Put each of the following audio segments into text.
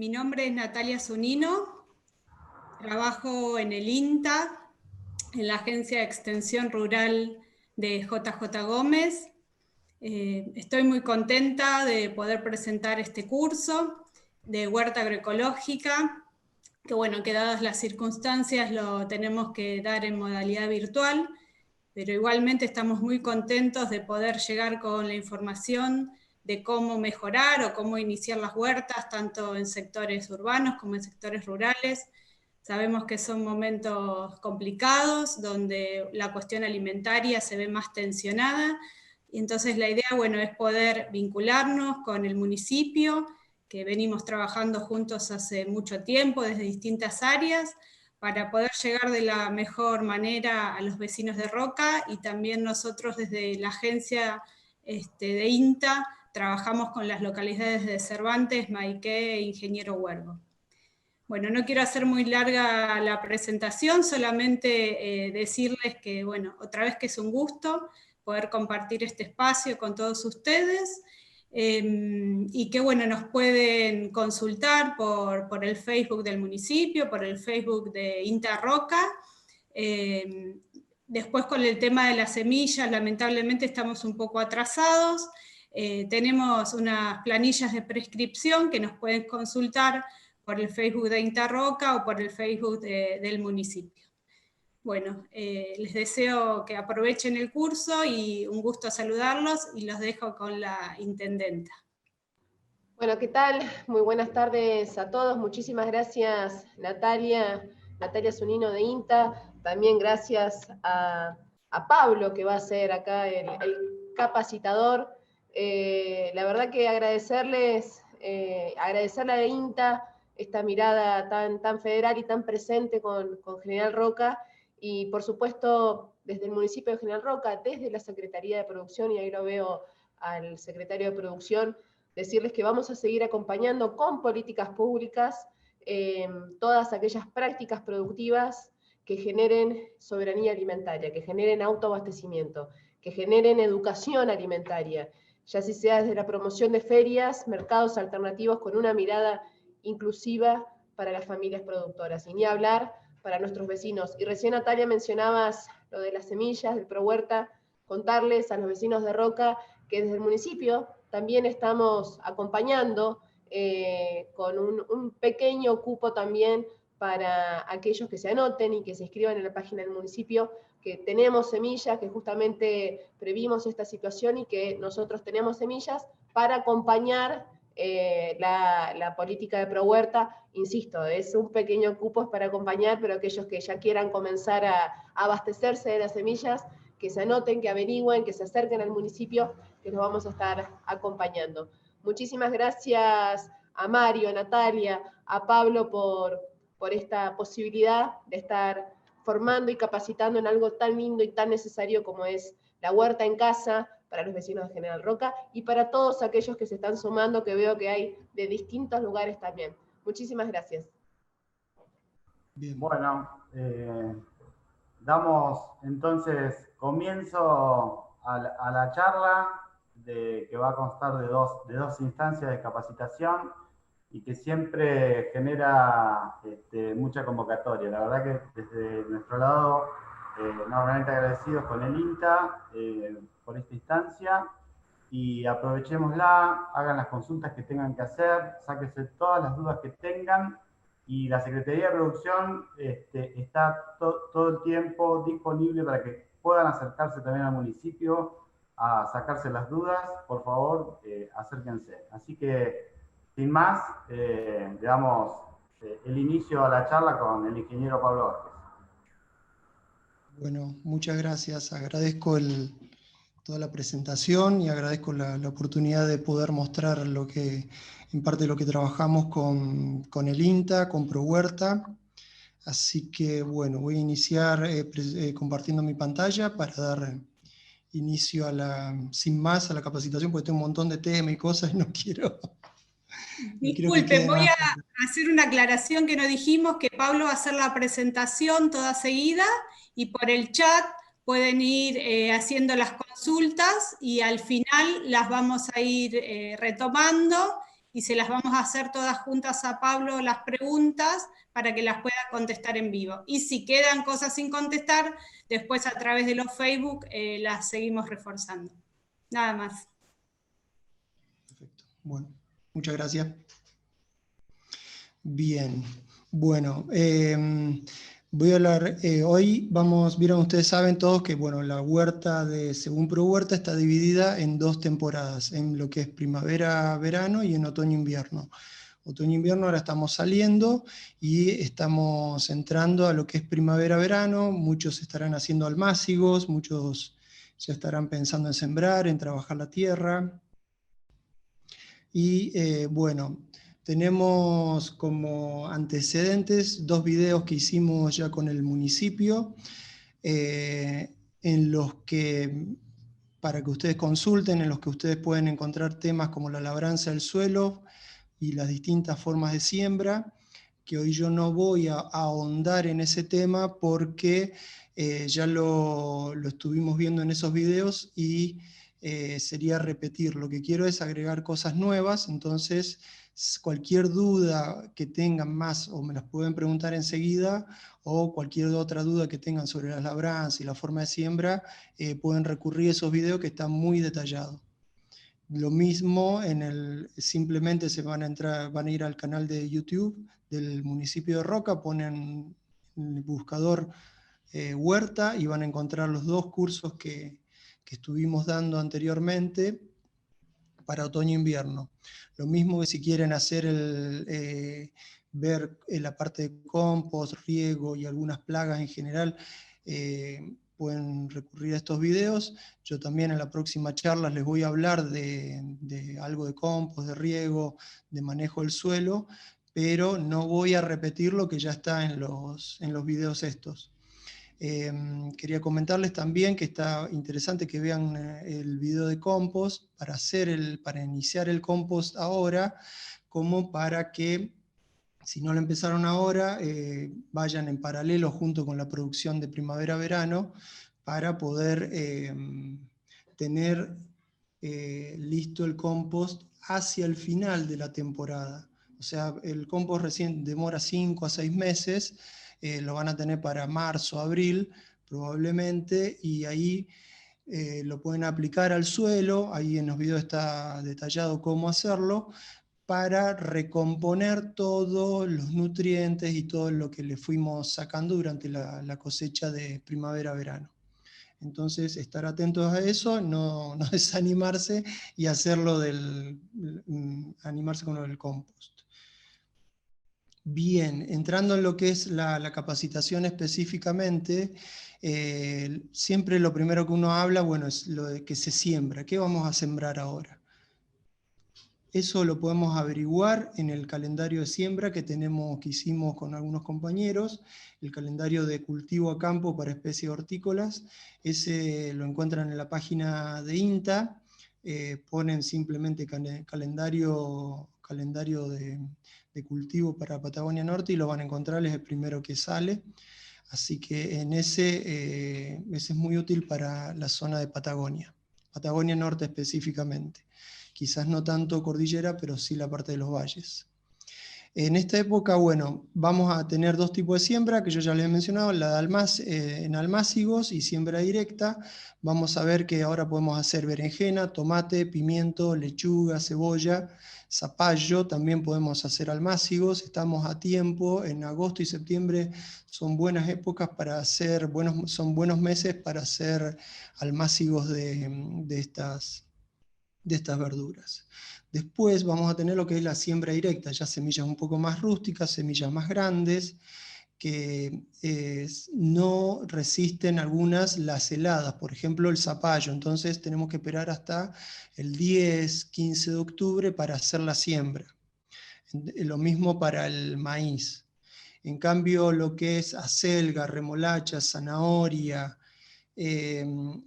Mi nombre es Natalia Zunino, trabajo en el INTA, en la Agencia de Extensión Rural de JJ Gómez. Estoy muy contenta de poder presentar este curso de huerta agroecológica, que bueno, que dadas las circunstancias lo tenemos que dar en modalidad virtual, pero igualmente estamos muy contentos de poder llegar con la información de cómo mejorar o cómo iniciar las huertas, tanto en sectores urbanos como en sectores rurales. Sabemos que son momentos complicados, donde la cuestión alimentaria se ve más tensionada, y entonces la idea, bueno, es poder vincularnos con el municipio, que venimos trabajando juntos hace mucho tiempo, desde distintas áreas, para poder llegar de la mejor manera a los vecinos de Roca, y también nosotros desde la agencia de INTA trabajamos con las localidades de Cervantes, Maiqué e Ingeniero Huergo. Bueno, no quiero hacer muy larga la presentación, solamente decirles que, bueno, otra vez que es un gusto poder compartir este espacio con todos ustedes, y que, bueno, nos pueden consultar por el Facebook del municipio, por el Facebook de INTA Roca. Después, con el tema de las semillas, lamentablemente estamos un poco atrasados. Tenemos unas planillas de prescripción que nos pueden consultar por el Facebook de INTA Roca o por el Facebook del municipio. Bueno, les deseo que aprovechen el curso y un gusto saludarlos, y los dejo con la intendenta. Bueno, ¿qué tal? Muy buenas tardes a todos. Muchísimas gracias, Natalia Zunino de INTA. También gracias a Pablo, que va a ser acá el capacitador. La verdad que agradecerle a INTA esta mirada tan federal y tan presente con General Roca, y por supuesto desde el municipio de General Roca, desde la Secretaría de Producción, y ahí lo veo al secretario de Producción, decirles que vamos a seguir acompañando con políticas públicas todas aquellas prácticas productivas que generen soberanía alimentaria, que generen autoabastecimiento, que generen educación alimentaria, ya sea desde la promoción de ferias, mercados alternativos con una mirada inclusiva para las familias productoras, y ni hablar para nuestros vecinos. Y recién, Natalia, mencionabas lo de las semillas, del ProHuerta. Contarles a los vecinos de Roca que desde el municipio también estamos acompañando con un pequeño cupo también para aquellos que se anoten y que se inscriban en la página del municipio, que tenemos semillas, que justamente previmos esta situación y que nosotros tenemos semillas para acompañar la política de ProHuerta. Insisto, es un pequeño cupo para acompañar, pero aquellos que ya quieran comenzar a abastecerse de las semillas, que se anoten, que averigüen, que se acerquen al municipio, que los vamos a estar acompañando. Muchísimas gracias a Mario, a Natalia, a Pablo por esta posibilidad de estar formando y capacitando en algo tan lindo y tan necesario como es la huerta en casa para los vecinos de General Roca, y para todos aquellos que se están sumando, que veo que hay de distintos lugares también. Muchísimas gracias. Bien. Bueno, damos entonces comienzo a la charla que va a constar de dos instancias de capacitación, y que siempre genera mucha convocatoria. La verdad que desde nuestro lado, enormemente agradecidos con el INTA por esta instancia, y aprovechémosla, hagan las consultas que tengan que hacer, sáquense todas las dudas que tengan, y la Secretaría de Producción está todo el tiempo disponible para que puedan acercarse también al municipio a sacarse las dudas. Por favor, acérquense. Así que, sin más, le damos el inicio a la charla con el ingeniero Pablo Vázquez. Bueno, muchas gracias. Agradezco toda la presentación, y agradezco la oportunidad de poder mostrar en parte lo que trabajamos con el INTA, con ProHuerta. Así que, bueno, voy a iniciar compartiendo mi pantalla para dar inicio sin más a la capacitación, porque tengo un montón de temas y cosas y no quiero... Disculpen, voy a hacer una aclaración que no dijimos, que Pablo va a hacer la presentación toda seguida, y por el chat pueden ir haciendo las consultas, y al final las vamos a ir retomando, y se las vamos a hacer todas juntas a Pablo las preguntas para que las pueda contestar en vivo. Y si quedan cosas sin contestar, después a través de los Facebook las seguimos reforzando. Nada más. Perfecto. Bueno, muchas gracias. Bien, bueno, voy a hablar, hoy vieron, ustedes saben todos que bueno, la huerta de Según ProHuerta está dividida en 2 temporadas, en lo que es primavera-verano y en otoño-invierno. Otoño-invierno ahora estamos saliendo y estamos entrando a lo que es primavera-verano, muchos estarán haciendo almácigos, muchos ya estarán pensando en sembrar, en trabajar la tierra. Y bueno, tenemos como antecedentes 2 videos que hicimos ya con el municipio, en los que, para que ustedes consulten, en los que ustedes pueden encontrar temas como la labranza del suelo y las distintas formas de siembra, que hoy yo no voy a ahondar en ese tema porque ya lo estuvimos viendo en esos videos y sería repetir. Lo que quiero es agregar cosas nuevas, entonces cualquier duda que tengan más o me las pueden preguntar enseguida, o cualquier otra duda que tengan sobre las labranzas y la forma de siembra, pueden recurrir a esos videos que están muy detallados. Lo mismo, simplemente van a ir al canal de YouTube del municipio de Roca, ponen en el buscador huerta y van a encontrar los 2 cursos que estuvimos dando anteriormente para otoño-invierno. Lo mismo que si quieren hacer ver la parte de compost, riego y algunas plagas en general, pueden recurrir a estos videos. Yo también en la próxima charla les voy a hablar de algo de compost, de riego, de manejo del suelo, pero no voy a repetir lo que ya está en los videos estos. Quería comentarles también que está interesante que vean el video de compost para iniciar el compost ahora, como para que, si no lo empezaron ahora, vayan en paralelo junto con la producción de primavera-verano para poder tener listo el compost hacia el final de la temporada. O sea, el compost recién demora 5 a 6 meses, lo van a tener para marzo, abril, probablemente, y ahí lo pueden aplicar al suelo, ahí en los videos está detallado cómo hacerlo, para recomponer todos los nutrientes y todo lo que le fuimos sacando durante la cosecha de primavera-verano. Entonces, estar atentos a eso, no desanimarse y hacerlo animarse con lo del compost. Bien, entrando en lo que es la capacitación específicamente, siempre lo primero que uno habla, bueno, es lo de que se siembra. ¿Qué vamos a sembrar ahora? Eso lo podemos averiguar en el calendario de siembra que hicimos con algunos compañeros, el calendario de cultivo a campo para especies hortícolas. Ese lo encuentran en la página de INTA, ponen simplemente calendario de cultivo para Patagonia Norte y lo van a encontrar, es el primero que sale. Así que ese es muy útil para la zona de Patagonia Norte específicamente. Quizás no tanto cordillera, pero sí la parte de los valles. En esta época, bueno, vamos a tener 2 tipos de siembra, que yo ya les he mencionado, la de en almácigos y siembra directa. Vamos a ver que ahora podemos hacer berenjena, tomate, pimiento, lechuga, cebolla, zapallo, también podemos hacer almácigos. Estamos a tiempo, en agosto y septiembre son buenas épocas para hacer, son buenos meses para hacer almácigos de estas verduras. Después vamos a tener lo que es la siembra directa, ya semillas un poco más rústicas, semillas más grandes, que no resisten algunas las heladas, por ejemplo el zapallo, entonces tenemos que esperar hasta el 10, 15 de octubre para hacer la siembra. Lo mismo para el maíz. En cambio, lo que es acelga, remolacha, zanahoria,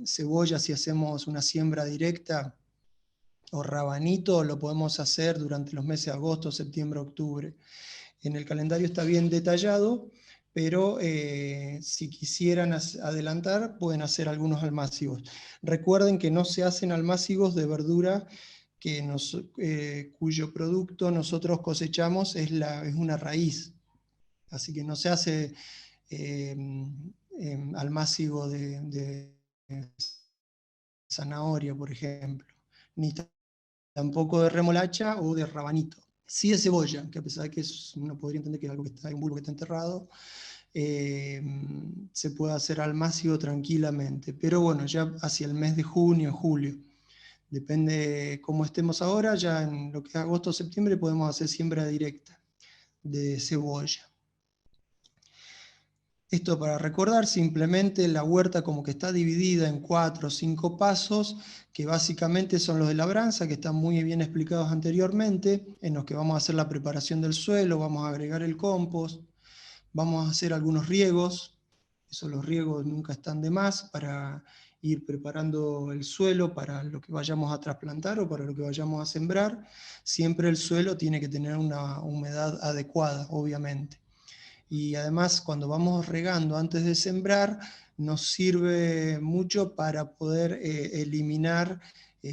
cebolla, si hacemos una siembra directa, o rabanito, lo podemos hacer durante los meses de agosto, septiembre, octubre. En el calendario está bien detallado, pero si quisieran adelantar, pueden hacer algunos almácigos. Recuerden que no se hacen almácigos de verdura cuyo producto nosotros cosechamos es una raíz. Así que no se hace almácigo de zanahoria, por ejemplo, ni tampoco de remolacha o de rabanito. Sí de cebolla, que a pesar de que uno podría entender que es algo que está en un bulbo que está enterrado, se puede hacer almácigo tranquilamente. Pero bueno, ya hacia el mes de junio, julio, depende cómo estemos ahora, ya en lo que es agosto o septiembre podemos hacer siembra directa de cebolla. Esto para recordar, simplemente la huerta como que está dividida en 4 o 5 pasos, que básicamente son los de labranza, que están muy bien explicados anteriormente, en los que vamos a hacer la preparación del suelo, vamos a agregar el compost, vamos a hacer algunos riegos, los riegos nunca están de más para ir preparando el suelo para lo que vayamos a trasplantar o para lo que vayamos a sembrar. Siempre el suelo tiene que tener una humedad adecuada, obviamente. Y además, cuando vamos regando antes de sembrar, nos sirve mucho para poder eliminar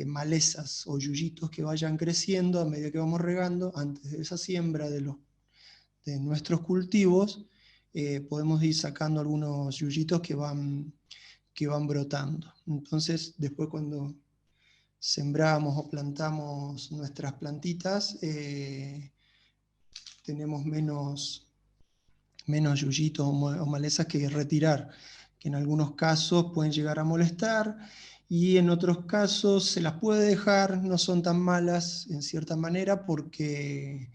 malezas o yuyitos que vayan creciendo a medida que vamos regando. Antes de esa siembra de nuestros cultivos, podemos ir sacando algunos yuyitos que van brotando. Entonces, después cuando sembramos o plantamos nuestras plantitas, tenemos menos yuyitos o malezas que retirar, que en algunos casos pueden llegar a molestar, y en otros casos se las puede dejar, no son tan malas en cierta manera, porque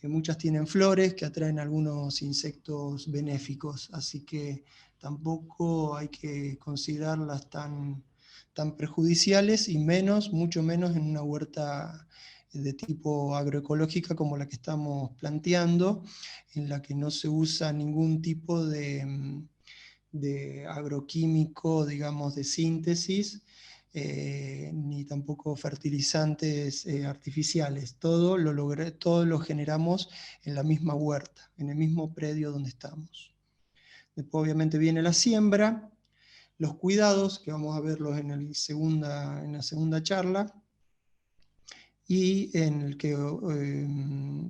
muchas tienen flores que atraen algunos insectos benéficos, así que tampoco hay que considerarlas tan perjudiciales, y mucho menos en una huerta de tipo agroecológica como la que estamos planteando, en la que no se usa ningún tipo de agroquímico, digamos, de síntesis, ni tampoco fertilizantes artificiales. Todo lo generamos en la misma huerta, en el mismo predio donde estamos. Después obviamente viene la siembra, los cuidados, que vamos a verlos en la segunda charla, y en el que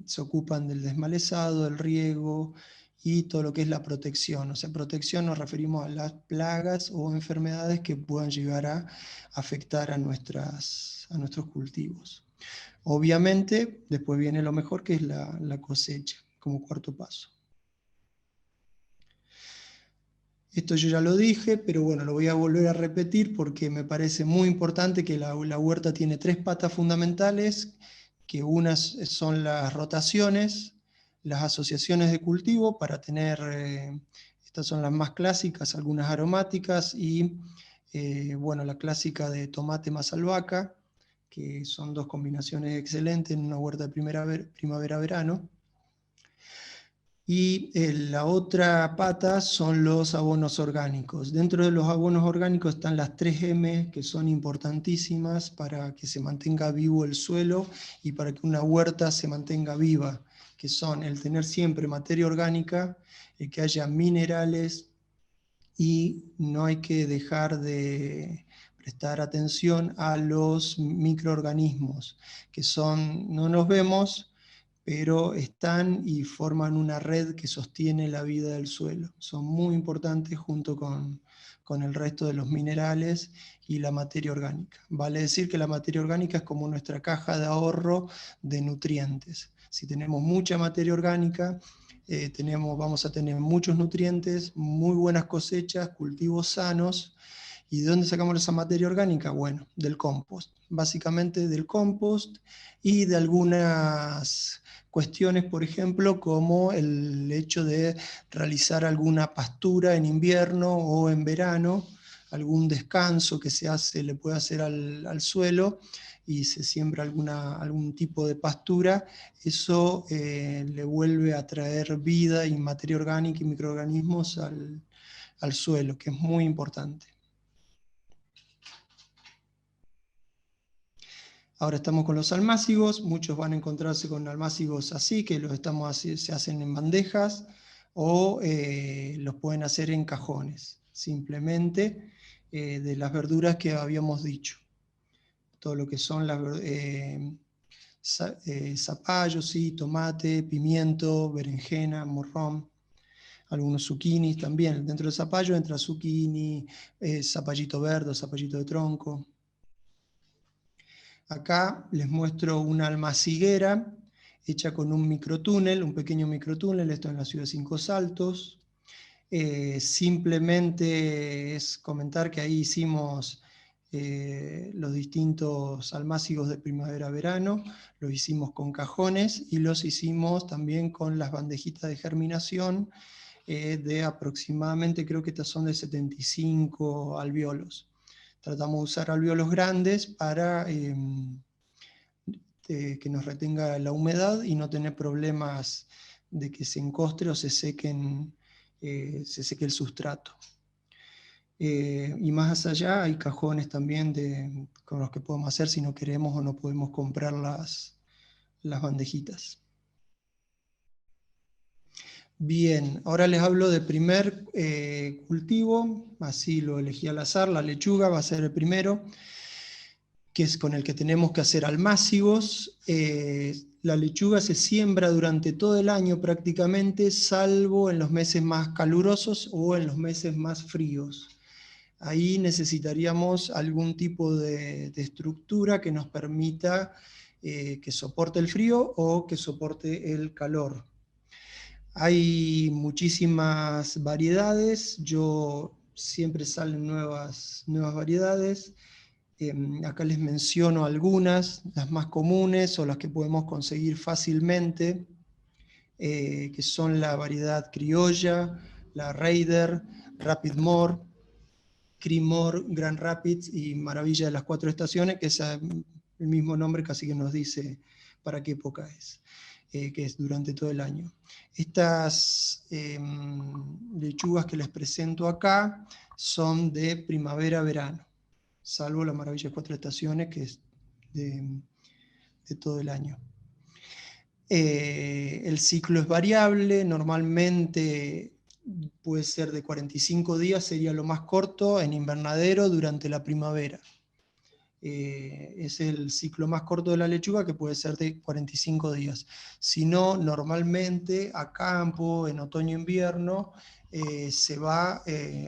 se ocupan del desmalezado, del riego y todo lo que es la protección. O sea, protección nos referimos a las plagas o enfermedades que puedan llegar a afectar a nuestros cultivos. Obviamente, después viene lo mejor, que es la cosecha, como cuarto paso. Esto yo ya lo dije, pero bueno, lo voy a volver a repetir porque me parece muy importante que la huerta tiene 3 patas fundamentales, que unas son las rotaciones, las asociaciones de cultivo para tener, estas son las más clásicas, algunas aromáticas, y bueno, la clásica de tomate más albahaca, que son 2 combinaciones excelentes en una huerta de primavera-verano. Y la otra pata son los abonos orgánicos. Dentro de los abonos orgánicos están las 3M, que son importantísimas para que se mantenga vivo el suelo y para que una huerta se mantenga viva, que son el tener siempre materia orgánica, el que haya minerales, y no hay que dejar de prestar atención a los microorganismos, que no los vemos, pero están y forman una red que sostiene la vida del suelo. Son muy importantes junto con el resto de los minerales y la materia orgánica. Vale decir que la materia orgánica es como nuestra caja de ahorro de nutrientes. Si tenemos mucha materia orgánica, vamos a tener muchos nutrientes, muy buenas cosechas, cultivos sanos. ¿Y de dónde sacamos esa materia orgánica? Bueno, del compost. Básicamente del compost y de algunas cuestiones, por ejemplo, como el hecho de realizar alguna pastura en invierno o en verano, algún descanso que le puede hacer al suelo y se siembra algún tipo de pastura. Eso le vuelve a traer vida y materia orgánica y microorganismos al suelo, que es muy importante. Ahora estamos con los almácigos, muchos van a encontrarse con almácigos así, que se hacen en bandejas, o los pueden hacer en cajones, simplemente de las verduras que habíamos dicho. todo lo que son las zapallo, sí, tomate, pimiento, berenjena, morrón, algunos zucchinis también. Dentro del zapallo entra zucchini, zapallito verde, zapallito de tronco. Acá les muestro una almaciguera hecha con un microtúnel, un pequeño microtúnel, esto en la ciudad de Cinco Saltos. Simplemente es comentar que ahí hicimos los distintos almácigos de primavera-verano, los hicimos con cajones y los hicimos también con las bandejitas de germinación de aproximadamente, creo que estas son de 75 alvéolos. Tratamos de usar alvéolos grandes para que nos retenga la humedad y no tener problemas de que se encostre o se seque el sustrato. Y más allá hay cajones también con los que podemos hacer si no queremos o no podemos comprar las bandejitas. Bien, ahora les hablo de primer cultivo, así lo elegí al azar, la lechuga va a ser el primero, que es con el que tenemos que hacer almácigos. La lechuga se siembra durante todo el año prácticamente, salvo en los meses más calurosos o en los meses más fríos. Ahí necesitaríamos algún tipo de estructura que nos permita que soporte el frío o que soporte el calor. Hay muchísimas variedades, siempre salen nuevas variedades. Acá les menciono algunas, las más comunes o las que podemos conseguir fácilmente, que son la variedad criolla, la Raider, Rapid More, Creamore, Grand Rapids y Maravilla de las Cuatro Estaciones, que es el mismo nombre casi que nos dice para qué época es, que es durante todo el año. Estas lechugas que les presento acá son de primavera-verano, salvo la Maravilla de Cuatro Estaciones, que es de todo el año. El ciclo es variable, normalmente puede ser de 45 días, sería lo más corto en invernadero durante la primavera. Es el ciclo más corto de la lechuga, que puede ser de 45 días. Si no, normalmente a campo, en otoño-invierno, se va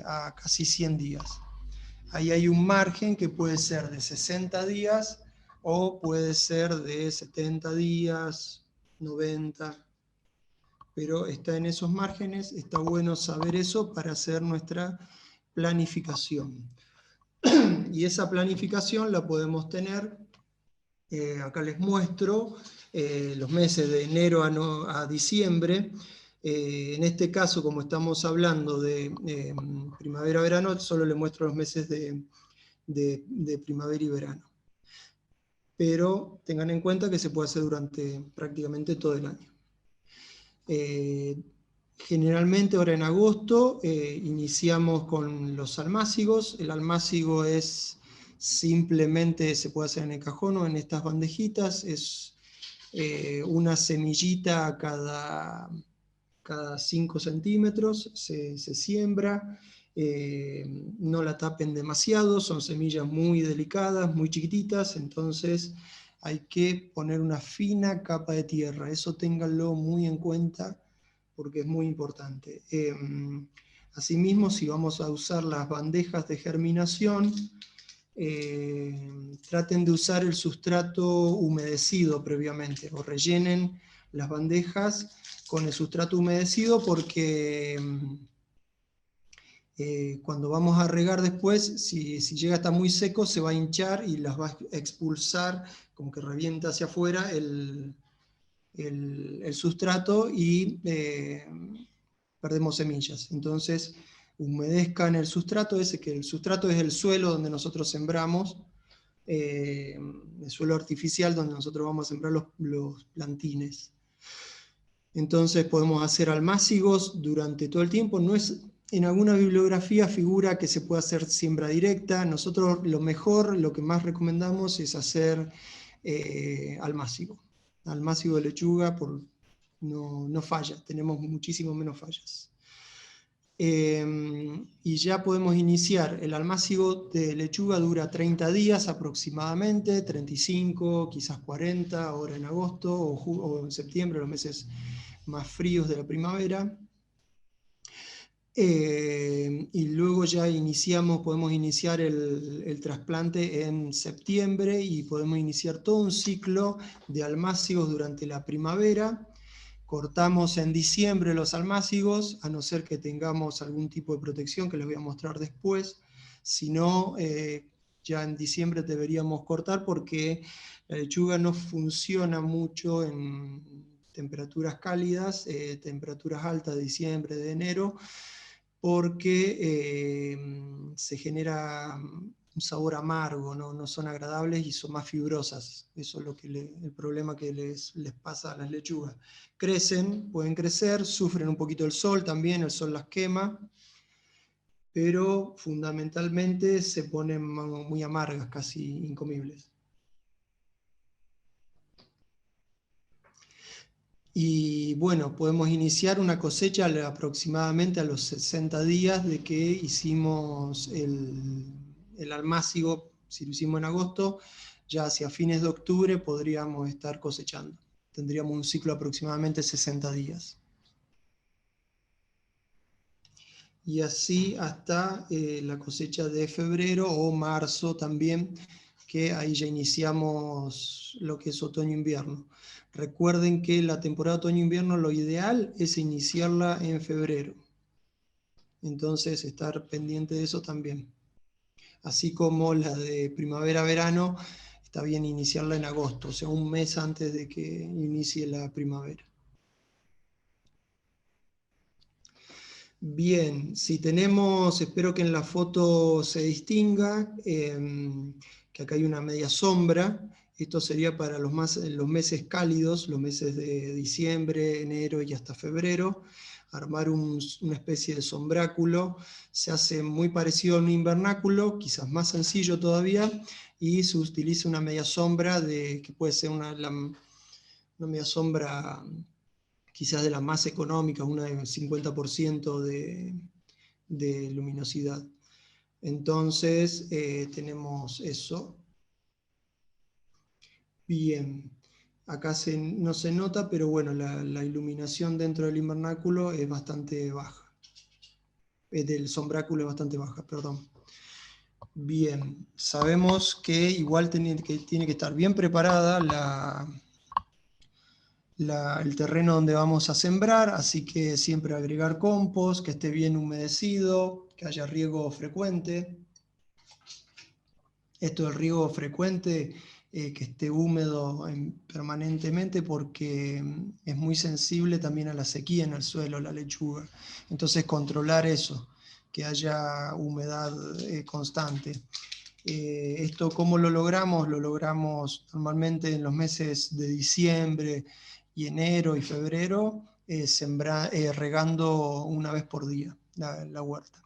a casi 100 días. Ahí hay un margen que puede ser de 60 días o puede ser de 70 días, 90, pero está en esos márgenes. Está bueno saber eso para hacer nuestra planificación. Y esa planificación la podemos tener, acá les muestro, los meses de enero a diciembre. En este caso, como estamos hablando de primavera-verano, solo les muestro los meses de primavera y verano. Pero tengan en cuenta que se puede hacer durante prácticamente todo el año. Generalmente ahora en agosto iniciamos con los almácigos. El almácigo es simplemente, se puede hacer en el cajón o en estas bandejitas, es una semillita cada 5 centímetros, se siembra. No la tapen demasiado, son semillas muy delicadas, muy chiquititas, entonces hay que poner una fina capa de tierra. Eso ténganlo muy en cuenta porque es muy importante. Asimismo, si vamos a usar las bandejas de germinación, traten de usar el sustrato humedecido previamente, o rellenen las bandejas con el sustrato humedecido, porque cuando vamos a regar después, si llega a estar muy seco, se va a hinchar y las va a expulsar, como que revienta hacia afuera el sustrato y perdemos semillas. Entonces, humedezcan el sustrato, que el sustrato es el suelo donde nosotros sembramos, el suelo artificial donde nosotros vamos a sembrar los plantines. Entonces podemos hacer almácigos durante todo el tiempo. En alguna bibliografía figura que se puede hacer siembra directa. Nosotros lo que más recomendamos es hacer almácigo. Almácigo de lechuga no falla, tenemos muchísimo menos fallas. Y ya podemos iniciar. El almácigo de lechuga dura 30 días aproximadamente, 35, quizás 40, ahora en agosto o en septiembre, los meses más fríos de la primavera. Y luego ya podemos iniciar el trasplante en septiembre y podemos iniciar todo un ciclo de almácigos durante la primavera. Cortamos en diciembre los almácigos, a no ser que tengamos algún tipo de protección que les voy a mostrar después. Si no, ya en diciembre deberíamos cortar porque la lechuga no funciona mucho en temperaturas cálidas, temperaturas altas de diciembre, de enero, porque se genera un sabor amargo, no son agradables y son más fibrosas. Eso es el problema que les pasa a las lechugas. Pueden crecer, sufren un poquito el sol también, el sol las quema, pero fundamentalmente se ponen muy amargas, casi incomibles. Y bueno, podemos iniciar una cosecha aproximadamente a los 60 días de que hicimos el almácigo. Si lo hicimos en agosto, ya hacia fines de octubre podríamos estar cosechando. Tendríamos un ciclo aproximadamente 60 días. Y así hasta la cosecha de febrero o marzo también, que ahí ya iniciamos lo que es otoño-invierno. Recuerden que la temporada otoño-invierno lo ideal es iniciarla en febrero. Entonces estar pendiente de eso también. Así como la de primavera-verano, está bien iniciarla en agosto, o sea, un mes antes de que inicie la primavera. Bien, si tenemos, espero que en la foto se distinga, que acá hay una media sombra. Esto sería para los meses cálidos, los meses de diciembre, enero y hasta febrero. Armar una especie de sombráculo. Se hace muy parecido a un invernáculo, quizás más sencillo todavía, y se utiliza una media sombra que puede ser una media sombra quizás de las más económicas, una de 50% de luminosidad. Entonces tenemos eso. Bien, acá no se nota, pero bueno, la iluminación dentro del invernáculo es bastante baja. Del sombráculo es bastante baja, perdón. Bien, sabemos que igual tiene que estar bien preparada el terreno donde vamos a sembrar, así que siempre agregar compost, que esté bien humedecido, que haya riego frecuente. Esto del riego frecuente, que esté húmedo permanentemente, porque es muy sensible también a la sequía en el suelo, la lechuga. Entonces controlar eso, que haya humedad constante. Esto, ¿cómo lo logramos? Lo logramos normalmente en los meses de diciembre y enero y febrero, regando una vez por día la huerta.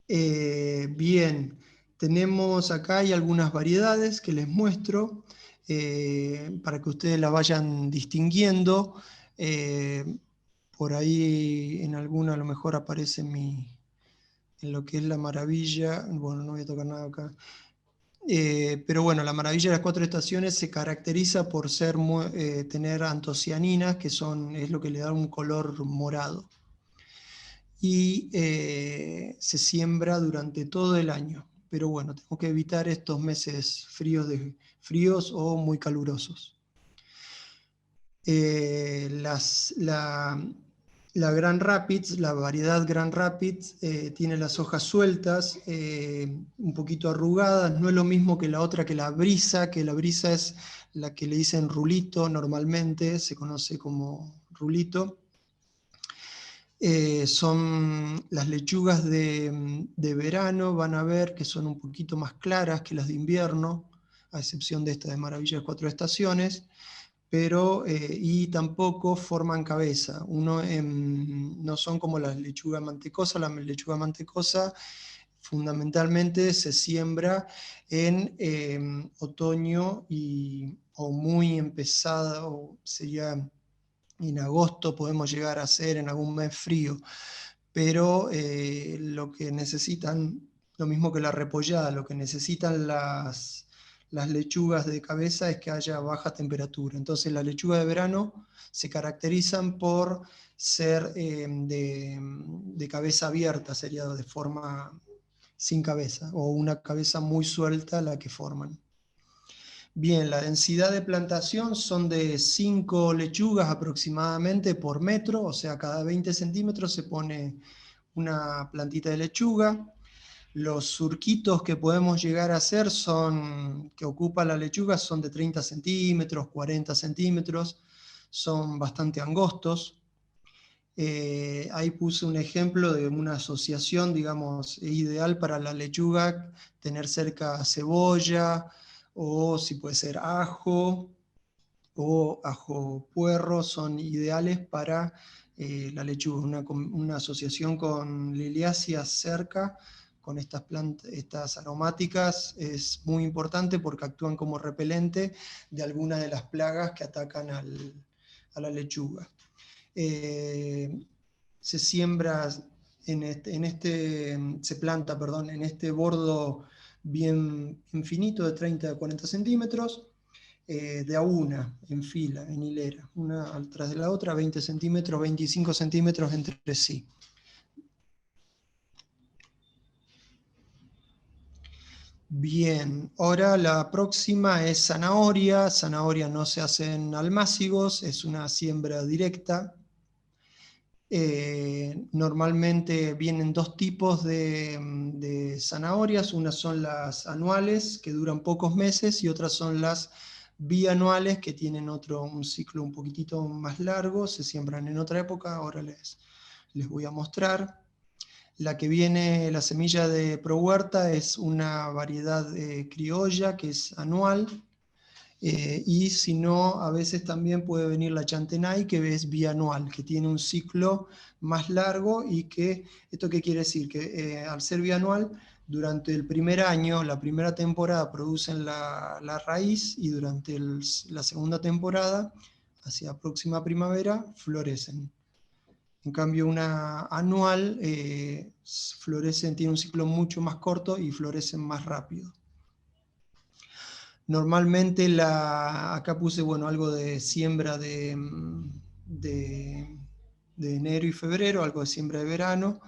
Bien, tenemos acá hay algunas variedades que les muestro para que ustedes las vayan distinguiendo. Por ahí en alguna a lo mejor aparece en lo que es la maravilla. Bueno, no voy a tocar nada acá. Pero bueno, la maravilla de las 4 estaciones se caracteriza por tener antocianinas, que es lo que le da un color morado. Y se siembra durante todo el año. Pero bueno, tenemos que evitar estos meses fríos o muy calurosos. La Grand Rapids, la variedad Grand Rapids, tiene las hojas sueltas, un poquito arrugadas. No es lo mismo que la otra, que la brisa es la que le dicen rulito normalmente, se conoce como rulito. Son las lechugas de verano, van a ver que son un poquito más claras que las de invierno, a excepción de esta de Maravilla de 4 estaciones, pero y tampoco forman cabeza. No son como la lechuga mantecosa. La lechuga mantecosa fundamentalmente se siembra en otoño y o muy empezado, sería en agosto, podemos llegar a hacer en algún mes frío, pero lo que necesitan, lo mismo que la repollada, lo que necesitan las lechugas de cabeza es que haya baja temperatura. Entonces las lechugas de verano se caracterizan por ser de cabeza abierta, sería de forma sin cabeza, o una cabeza muy suelta la que forman. Bien, la densidad de plantación son de 5 lechugas aproximadamente por metro, o sea, cada 20 centímetros se pone una plantita de lechuga. Los surquitos que podemos llegar a hacer que ocupa la lechuga son de 30 centímetros, 40 centímetros, son bastante angostos. Ahí puse un ejemplo de una asociación, digamos, ideal para la lechuga, tener cerca cebolla, o si puede ser ajo, o ajo puerro, son ideales para la lechuga. Una asociación con liliáceas cerca, con estas plantas, estas aromáticas, es muy importante porque actúan como repelente de algunas de las plagas que atacan a la lechuga. Se siembra se planta, perdón, en este bordo bien finito de 30 a 40 centímetros, de a una, en fila, en hilera, una tras de la otra, 20 centímetros, 25 centímetros entre sí. Bien, ahora la próxima es zanahoria. Zanahoria no se hacen almácigos, es una siembra directa. Normalmente vienen dos tipos de zanahorias, unas son las anuales que duran pocos meses y otras son las bianuales que tienen un ciclo un poquitito más largo, se siembran en otra época, ahora les voy a mostrar. La que viene, la semilla de ProHuerta, es una variedad criolla que es anual. Y si no, a veces también puede venir la Chantenay, que es bianual, que tiene un ciclo más largo y que, ¿esto qué quiere decir? Que al ser bianual, durante el primer año, la primera temporada, producen la raíz y durante la segunda temporada, hacia próxima primavera, florecen. En cambio, una anual tiene un ciclo mucho más corto y florecen más rápido. Normalmente acá puse algo de siembra de enero y febrero, algo de siembra de verano,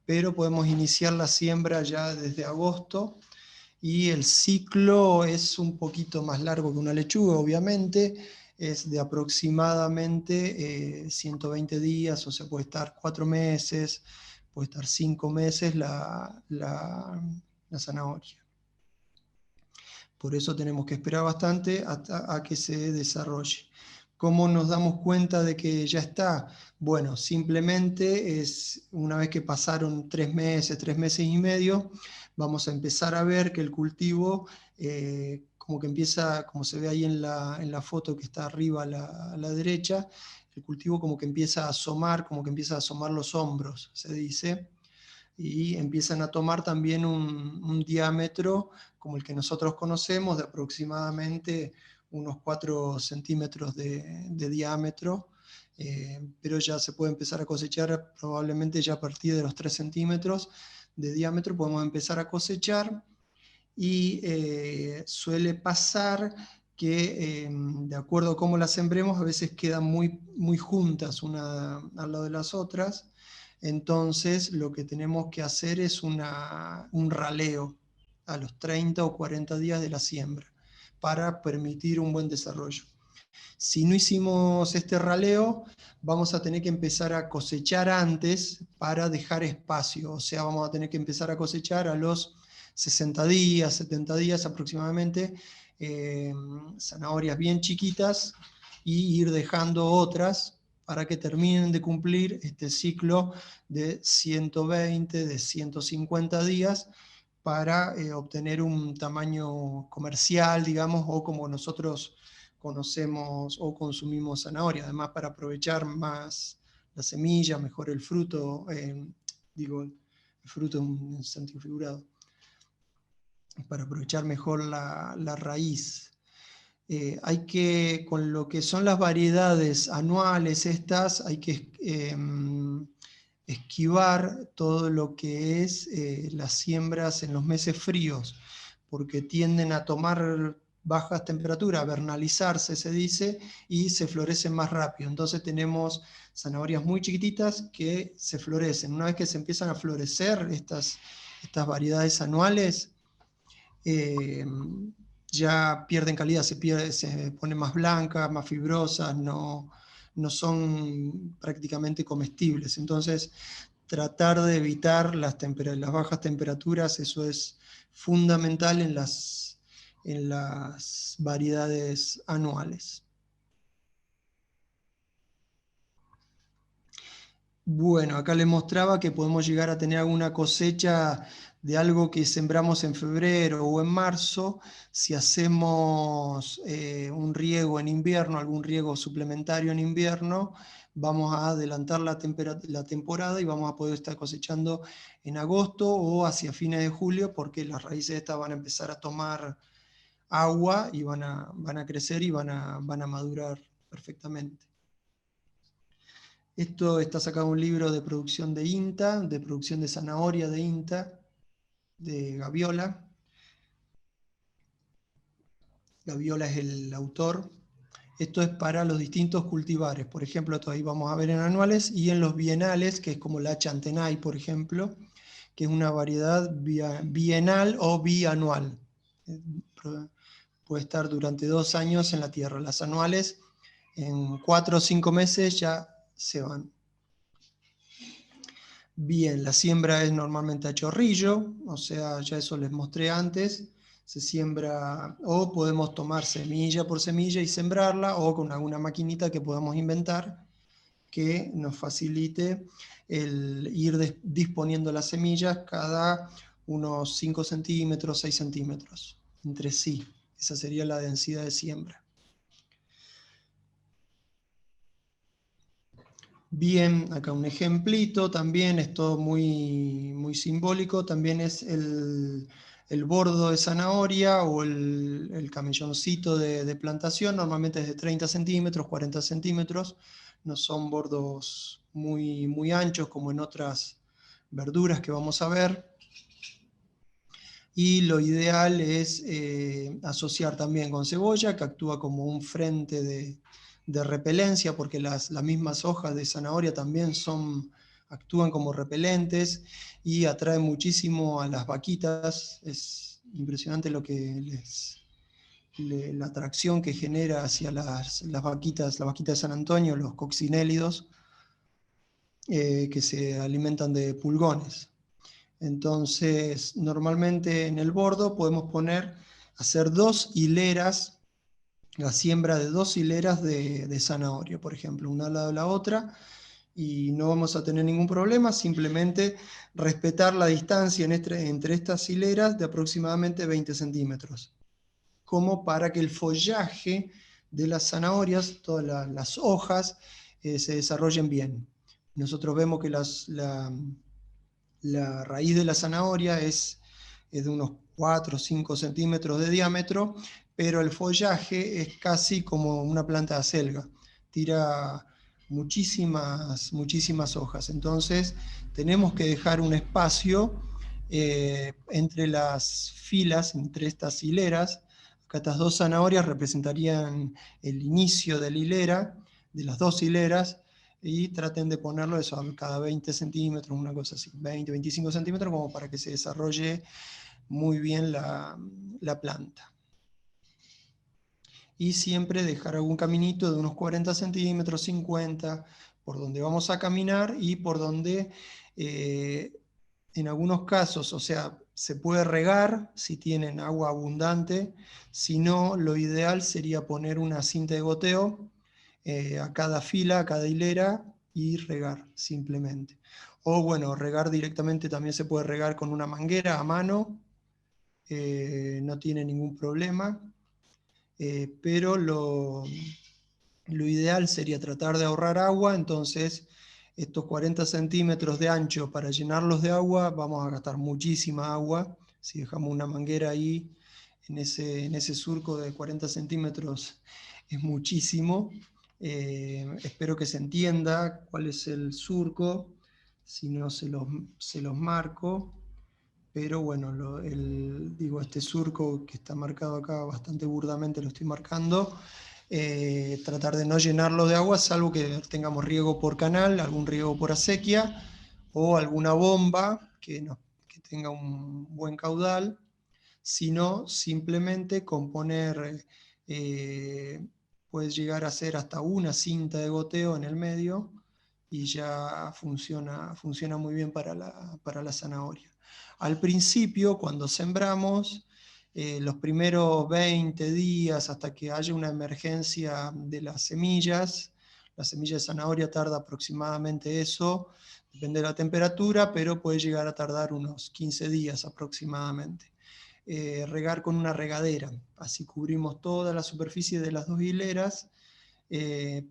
pero podemos iniciar la siembra ya desde agosto y el ciclo es un poquito más largo que una lechuga, obviamente, es de aproximadamente 120 días, o sea, puede estar 4 meses, puede estar 5 meses la zanahoria. Por eso tenemos que esperar bastante hasta a que se desarrolle. ¿Cómo nos damos cuenta de que ya está? Bueno, simplemente es una vez que pasaron 3 meses y medio, vamos a empezar a ver que el cultivo como que empieza, como se ve ahí en la foto que está arriba a la derecha, el cultivo como que empieza a asomar, como que empieza a asomar los hombros, se dice, y empiezan a tomar también un diámetro como el que nosotros conocemos, de aproximadamente unos 4 centímetros de diámetro, pero ya se puede empezar a cosechar probablemente ya a partir de los 3 centímetros de diámetro, podemos empezar a cosechar, y suele pasar que de acuerdo a cómo las sembremos, a veces quedan muy, muy juntas una al lado de las otras. Entonces lo que tenemos que hacer es un raleo a los 30 o 40 días de la siembra para permitir un buen desarrollo. Si no hicimos este raleo, vamos a tener que empezar a cosechar antes para dejar espacio, o sea, vamos a tener que empezar a cosechar a los 60 días, 70 días aproximadamente, zanahorias bien chiquitas, y ir dejando otras para que terminen de cumplir este ciclo de 120, de 150 días, para obtener un tamaño comercial, digamos, o como nosotros conocemos o consumimos zanahoria, además para aprovechar más la semilla, mejor el fruto, digo, el fruto en un sentido figurado, para aprovechar mejor la raíz. hay que, con lo que son las variedades anuales estas, hay que esquivar todo lo que es las siembras en los meses fríos, porque tienden a tomar bajas temperaturas, a vernalizarse se dice, y se florecen más rápido. Entonces tenemos zanahorias muy chiquititas que se florecen. Una vez que se empiezan a florecer estas variedades anuales, ya pierden calidad, se ponen más blancas, más fibrosas, no son prácticamente comestibles. Entonces, tratar de evitar las bajas temperaturas, eso es fundamental en las variedades anuales. Bueno, acá les mostraba que podemos llegar a tener alguna cosecha de algo que sembramos en febrero o en marzo. Si hacemos un riego en invierno, algún riego suplementario en invierno, vamos a adelantar la temporada y vamos a poder estar cosechando en agosto o hacia fines de julio, porque las raíces estas van a empezar a tomar agua y van a crecer y van a madurar perfectamente. Esto está sacado de un libro de producción de INTA, de producción de zanahoria de INTA, de Gaviola. Gaviola es el autor. Esto es para los distintos cultivares. Por ejemplo, esto ahí vamos a ver en anuales y en los bienales, que es como la chantenay, por ejemplo, que es una variedad bienal o bianual. Puede estar durante 2 años en la tierra. Las anuales, en 4 o 5 meses ya se van. Bien, la siembra es normalmente a chorrillo, o sea, ya eso les mostré antes. Se siembra, o podemos tomar semilla por semilla y sembrarla, o con alguna maquinita que podamos inventar que nos facilite el ir disponiendo las semillas cada unos 5 centímetros, 6 centímetros entre sí. Esa sería la densidad de siembra. Bien, acá un ejemplito también, es todo muy, muy simbólico, también es el bordo de zanahoria o el camelloncito de plantación, normalmente es de 30 centímetros, 40 centímetros, no son bordos muy, muy anchos como en otras verduras que vamos a ver. Y lo ideal es asociar también con cebolla, que actúa como un frente de repelencia, porque las mismas hojas de zanahoria también actúan como repelentes y atraen muchísimo a las vaquitas. Es impresionante lo que la atracción que genera hacia las vaquitas, la vaquita de San Antonio, los coccinélidos, que se alimentan de pulgones. Entonces, normalmente en el bordo podemos hacer 2 hileras, la siembra de 2 hileras de zanahoria, por ejemplo, una al lado de la otra, y no vamos a tener ningún problema, simplemente respetar la distancia entre estas hileras de aproximadamente 20 centímetros, como para que el follaje de las zanahorias, todas las hojas, se desarrollen bien. Nosotros vemos que la raíz de la zanahoria es de unos 4 o 5 centímetros de diámetro, pero el follaje es casi como una planta de acelga, tira muchísimas, muchísimas hojas. Entonces tenemos que dejar un espacio entre las filas, entre estas hileras. Acá estas 2 zanahorias representarían el inicio de la hilera, de las 2 hileras, y traten de ponerlo eso cada 20 centímetros, una cosa así, 20, 25 centímetros, como para que se desarrolle muy bien la planta. Y siempre dejar algún caminito de unos 40 centímetros, 50, por donde vamos a caminar y por donde en algunos casos, o sea, se puede regar si tienen agua abundante, si no, lo ideal sería poner una cinta de goteo a cada fila, a cada hilera, y regar simplemente. O bueno, regar directamente también se puede regar con una manguera a mano, no tiene ningún problema, pero lo ideal sería tratar de ahorrar agua. Entonces estos 40 centímetros de ancho, para llenarlos de agua vamos a gastar muchísima agua. Si dejamos una manguera ahí en ese surco de 40 centímetros es muchísimo. Espero que se entienda cuál es el surco, si no se los marco, pero bueno, este surco que está marcado acá bastante burdamente lo estoy marcando. Tratar de no llenarlo de agua, salvo que tengamos riego por canal, algún riego por acequia, o alguna bomba que tenga un buen caudal, sino simplemente componer, puede llegar a ser hasta una cinta de goteo en el medio, y ya funciona muy bien para la zanahoria. Al principio, cuando sembramos, los primeros 20 días hasta que haya una emergencia de las semillas, la semilla de zanahoria tarda aproximadamente eso, depende de la temperatura, pero puede llegar a tardar unos 15 días aproximadamente. Regar con una regadera, así cubrimos toda la superficie de las 2 hileras,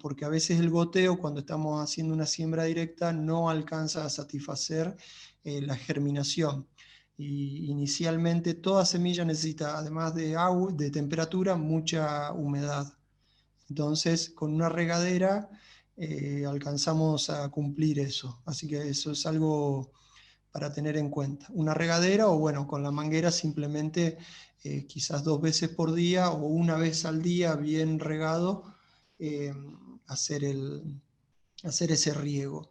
porque a veces el goteo, cuando estamos haciendo una siembra directa, no alcanza a satisfacer la germinación. Y inicialmente toda semilla necesita, además de agua, de temperatura, mucha humedad. Entonces, con una regadera alcanzamos a cumplir eso. Así que eso es algo para tener en cuenta. Una regadera, o bueno, con la manguera simplemente quizás 2 veces por día o una vez al día bien regado, hacer ese riego.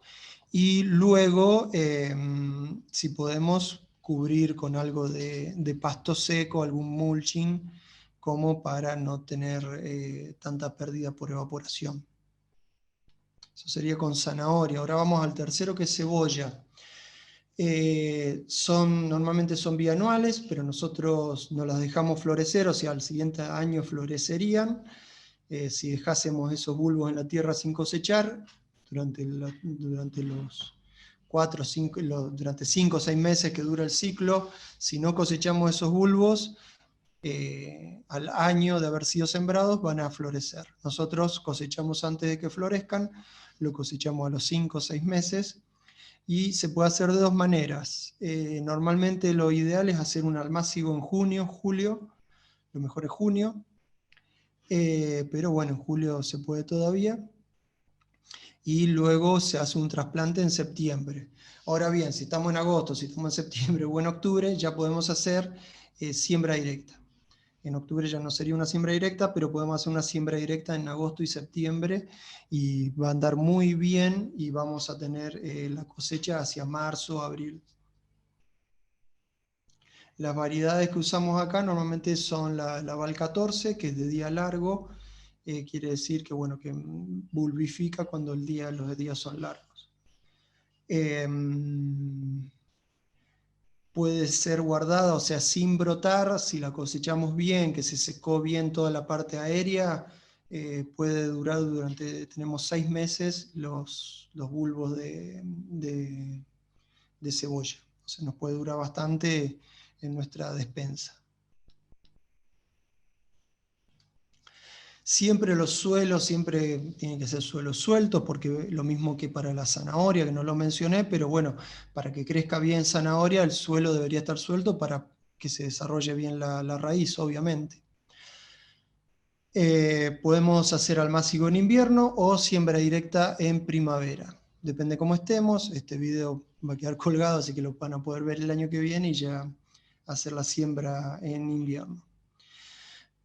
Y luego, si podemos, cubrir con algo de pasto seco, algún mulching, como para no tener tanta pérdida por evaporación. Eso sería con zanahoria. Ahora vamos al tercero, que es cebolla. Normalmente son bianuales, pero nosotros no las dejamos florecer, o sea, al siguiente año florecerían. Si dejásemos esos bulbos en la tierra sin cosechar, durante los 5 o 6 meses que dura el ciclo, si no cosechamos esos bulbos, al año de haber sido sembrados van a florecer. Nosotros cosechamos antes de que florezcan, lo cosechamos a los 5 o 6 meses, y se puede hacer de 2 maneras. Normalmente lo ideal es hacer un almácigo en junio, julio, lo mejor es junio, pero bueno, en julio se puede todavía, y luego se hace un trasplante en septiembre. Ahora bien, si estamos en agosto, si estamos en septiembre o en octubre, ya podemos hacer siembra directa. En octubre ya no sería una siembra directa, pero podemos hacer una siembra directa en agosto y septiembre, y va a andar muy bien, y vamos a tener la cosecha hacia marzo, abril. Las variedades que usamos acá normalmente son la Val 14, que es de día largo, quiere decir que, bueno, que bulbifica cuando los días son largos. Puede ser guardada, o sea, sin brotar, si la cosechamos bien, que se secó bien toda la parte aérea, puede durar tenemos 6 meses los bulbos de cebolla. O sea, nos puede durar bastante en nuestra despensa. Siempre los suelos, tienen que ser suelos sueltos, porque lo mismo que para la zanahoria, que no lo mencioné, pero bueno, para que crezca bien zanahoria, el suelo debería estar suelto para que se desarrolle bien la raíz, obviamente. Podemos hacer almácigo en invierno o siembra directa en primavera. Depende cómo estemos. Este video va a quedar colgado, así que lo van a poder ver el año que viene y ya hacer la siembra en invierno.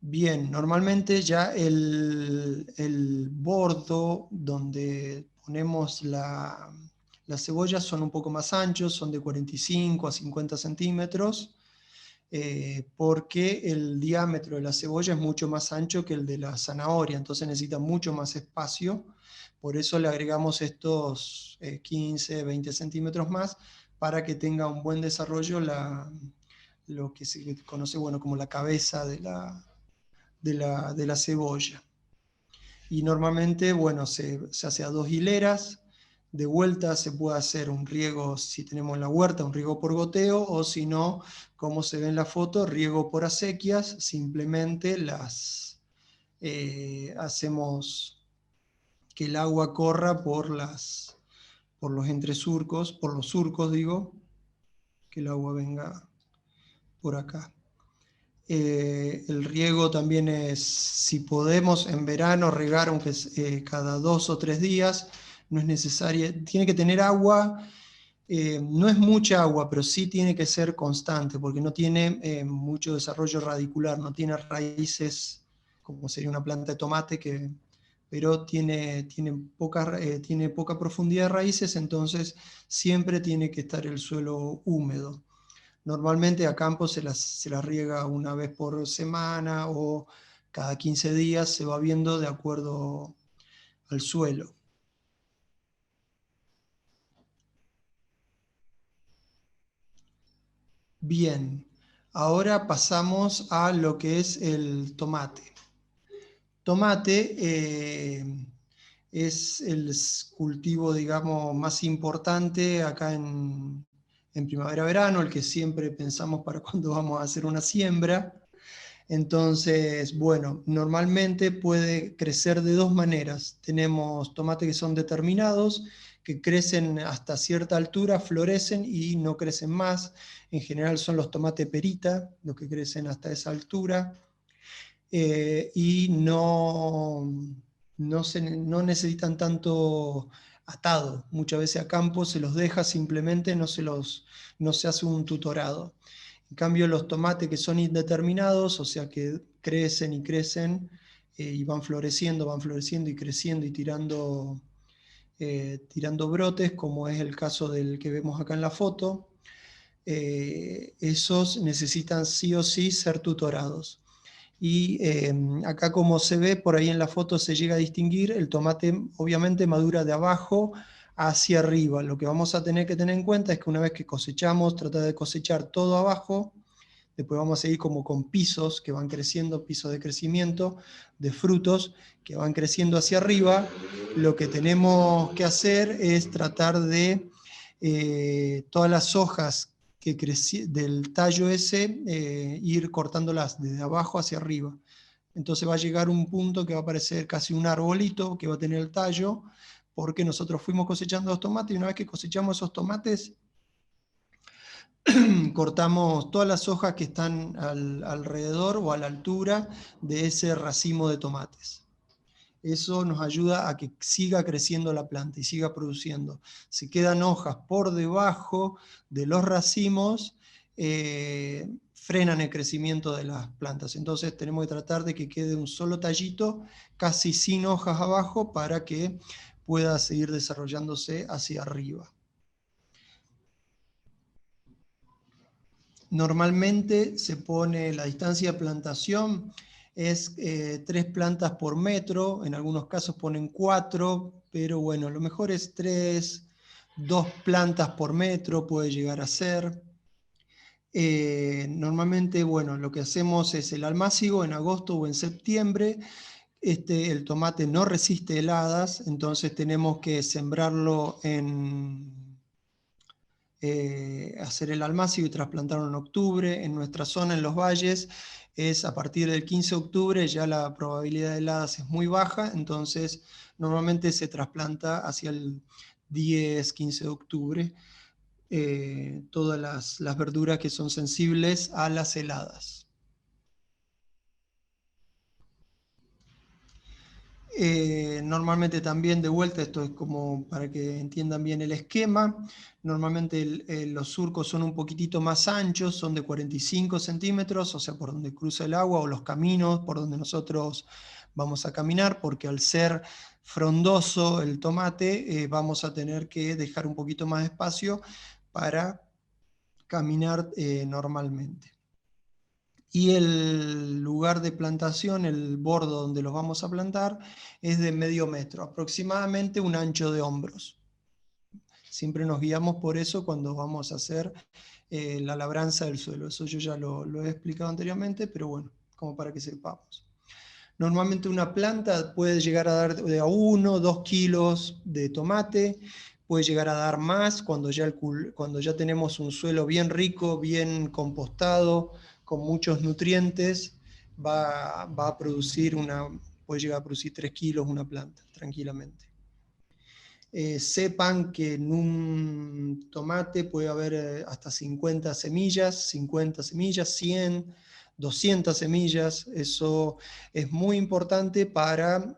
Bien, normalmente ya el bordo donde ponemos la cebolla son un poco más anchos, son de 45 a 50 centímetros, porque el diámetro de la cebolla es mucho más ancho que el de la zanahoria, entonces necesita mucho más espacio. Por eso le agregamos estos 15, 20 centímetros más, para que tenga un buen desarrollo lo que se conoce, bueno, como la cabeza de la cebolla. Y normalmente, bueno, se hace a 2 hileras. De vuelta se puede hacer un riego, si tenemos en la huerta, un riego por goteo, o si no, como se ve en la foto, riego por acequias. Simplemente hacemos que el agua corra por los entresurcos, por los surcos digo, que el agua venga por acá. El riego también es, si podemos en verano regar, aunque es cada 2 o 3 días, no es necesario, tiene que tener agua, no es mucha agua, pero sí tiene que ser constante, porque no tiene mucho desarrollo radicular, no tiene raíces, como sería una planta de tomate, pero tiene poca profundidad de raíces, entonces siempre tiene que estar el suelo húmedo. Normalmente a campo se las riega una vez por semana o cada 15 días, se va viendo de acuerdo al suelo. Bien, ahora pasamos a lo que es el tomate. Tomate es el cultivo, digamos, más importante acá en primavera-verano, el que siempre pensamos para cuando vamos a hacer una siembra. Entonces, bueno, normalmente puede crecer de dos maneras. Tenemos tomates que son determinados, que crecen hasta cierta altura, florecen y no crecen más. En general son los tomates perita, los que crecen hasta esa altura. Y no necesitan tanto atado. Muchas veces a campo se los deja simplemente, no se hace un tutorado. En cambio, los tomates que son indeterminados, o sea que crecen y crecen y van floreciendo y creciendo y tirando brotes, como es el caso del que vemos acá en la foto, esos necesitan sí o sí ser tutorados. Y acá, como se ve por ahí en la foto, se llega a distinguir, el tomate obviamente madura de abajo hacia arriba. Lo que vamos a tener que tener en cuenta es que una vez que cosechamos, tratar de cosechar todo abajo. Después vamos a seguir como con pisos que van creciendo, pisos de crecimiento de frutos que van creciendo hacia arriba. Lo que tenemos que hacer es tratar de todas las hojas del tallo ese, ir cortándolas desde abajo hacia arriba. Entonces va a llegar un punto que va a parecer casi un arbolito que va a tener el tallo, porque nosotros fuimos cosechando los tomates y una vez que cosechamos esos tomates, cortamos todas las hojas que están alrededor o a la altura de ese racimo de tomates. Eso nos ayuda a que siga creciendo la planta y siga produciendo. Si quedan hojas por debajo de los racimos, frenan el crecimiento de las plantas. Entonces tenemos que tratar de que quede un solo tallito, casi sin hojas abajo, para que pueda seguir desarrollándose hacia arriba. Normalmente se pone la distancia de plantación, es 3 plantas por metro, en algunos casos ponen 4, pero bueno, lo mejor es 3, 2 plantas por metro puede llegar a ser. Normalmente, bueno, lo que hacemos es el almácigo en agosto o en septiembre. El tomate no resiste heladas, entonces tenemos que sembrarlo hacer el almácigo y trasplantarlo en octubre. En nuestra zona, en los valles, es a partir del 15 de octubre, ya la probabilidad de heladas es muy baja, entonces normalmente se trasplanta hacia el 10, 15 de octubre, todas las verduras que son sensibles a las heladas. Normalmente también, de vuelta, esto es como para que entiendan bien el esquema, normalmente los surcos son un poquitito más anchos, son de 45 centímetros, o sea, por donde cruza el agua, o los caminos por donde nosotros vamos a caminar, porque al ser frondoso el tomate, vamos a tener que dejar un poquito más de espacio para caminar normalmente. Y el lugar de plantación, el bordo donde los vamos a plantar, es de medio metro, aproximadamente un ancho de hombros. Siempre nos guiamos por eso cuando vamos a hacer la labranza del suelo. Eso yo ya lo he explicado anteriormente, pero bueno, como para que sepamos. Normalmente una planta puede llegar a dar de a 1 o 2 kilos de tomate, puede llegar a dar más cuando ya tenemos un suelo bien rico, bien compostado, con muchos nutrientes, puede llegar a producir 3 kilos una planta, tranquilamente. Sepan que en un tomate puede haber hasta 50 semillas, 100, 200 semillas. Eso es muy importante para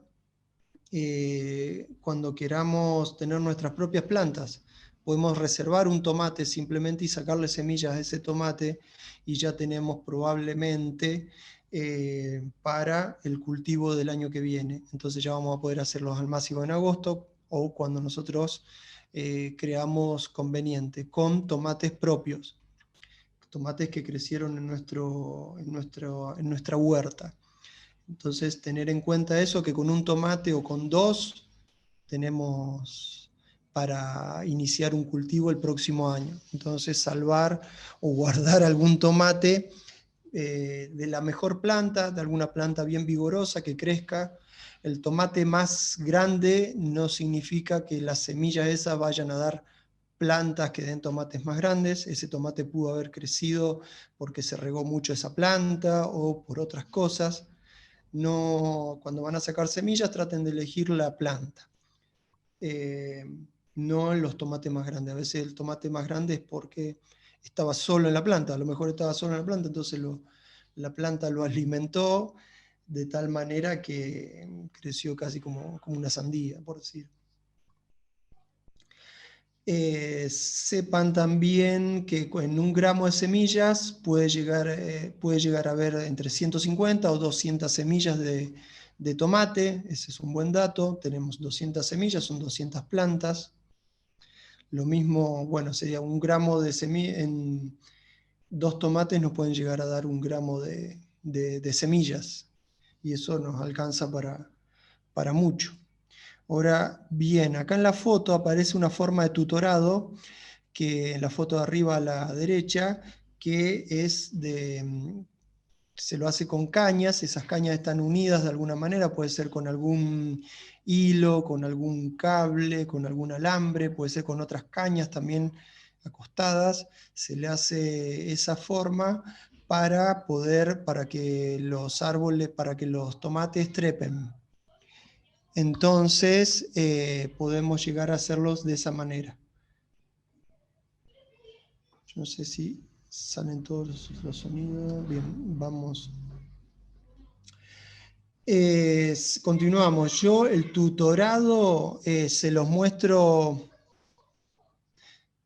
cuando queramos tener nuestras propias plantas. Podemos reservar un tomate simplemente y sacarle semillas a ese tomate y ya tenemos probablemente para el cultivo del año que viene. Entonces ya vamos a poder hacerlos al máximo en agosto o cuando nosotros creamos conveniente, con tomates propios, tomates que crecieron en nuestra huerta. Entonces tener en cuenta eso, que con un tomate o con dos tenemos para iniciar un cultivo el próximo año. Entonces salvar o guardar algún tomate de la mejor planta, de alguna planta bien vigorosa que crezca. El tomate más grande no significa que las semillas esas vayan a dar plantas que den tomates más grandes. Ese tomate pudo haber crecido porque se regó mucho esa planta o por otras cosas. No, cuando van a sacar semillas traten de elegir la planta. No los tomates más grandes. A veces el tomate más grande es porque estaba solo en la planta, a lo mejor estaba solo en la planta, entonces la planta lo alimentó de tal manera que creció casi como una sandía, por decir. Sepan también que en 1 gramo de semillas puede llegar a haber entre 150 o 200 semillas de tomate. Ese es un buen dato. Tenemos 200 semillas, son 200 plantas. Lo mismo, bueno, sería 1 gramo de semillas. En 2 tomates nos pueden llegar a dar 1 gramo de semillas. Y eso nos alcanza para mucho. Ahora bien, acá en la foto aparece una forma de tutorado, que en la foto de arriba a la derecha, que se lo hace con cañas. Esas cañas están unidas de alguna manera, puede ser con algún hilo, con algún cable, con algún alambre, puede ser con otras cañas también acostadas. Se le hace esa forma para que los árboles, para que los tomates trepen. Entonces podemos llegar a hacerlos de esa manera. Yo no sé si salen todos los sonidos. Bien, vamos. Continuamos. Yo el tutorado se los muestro.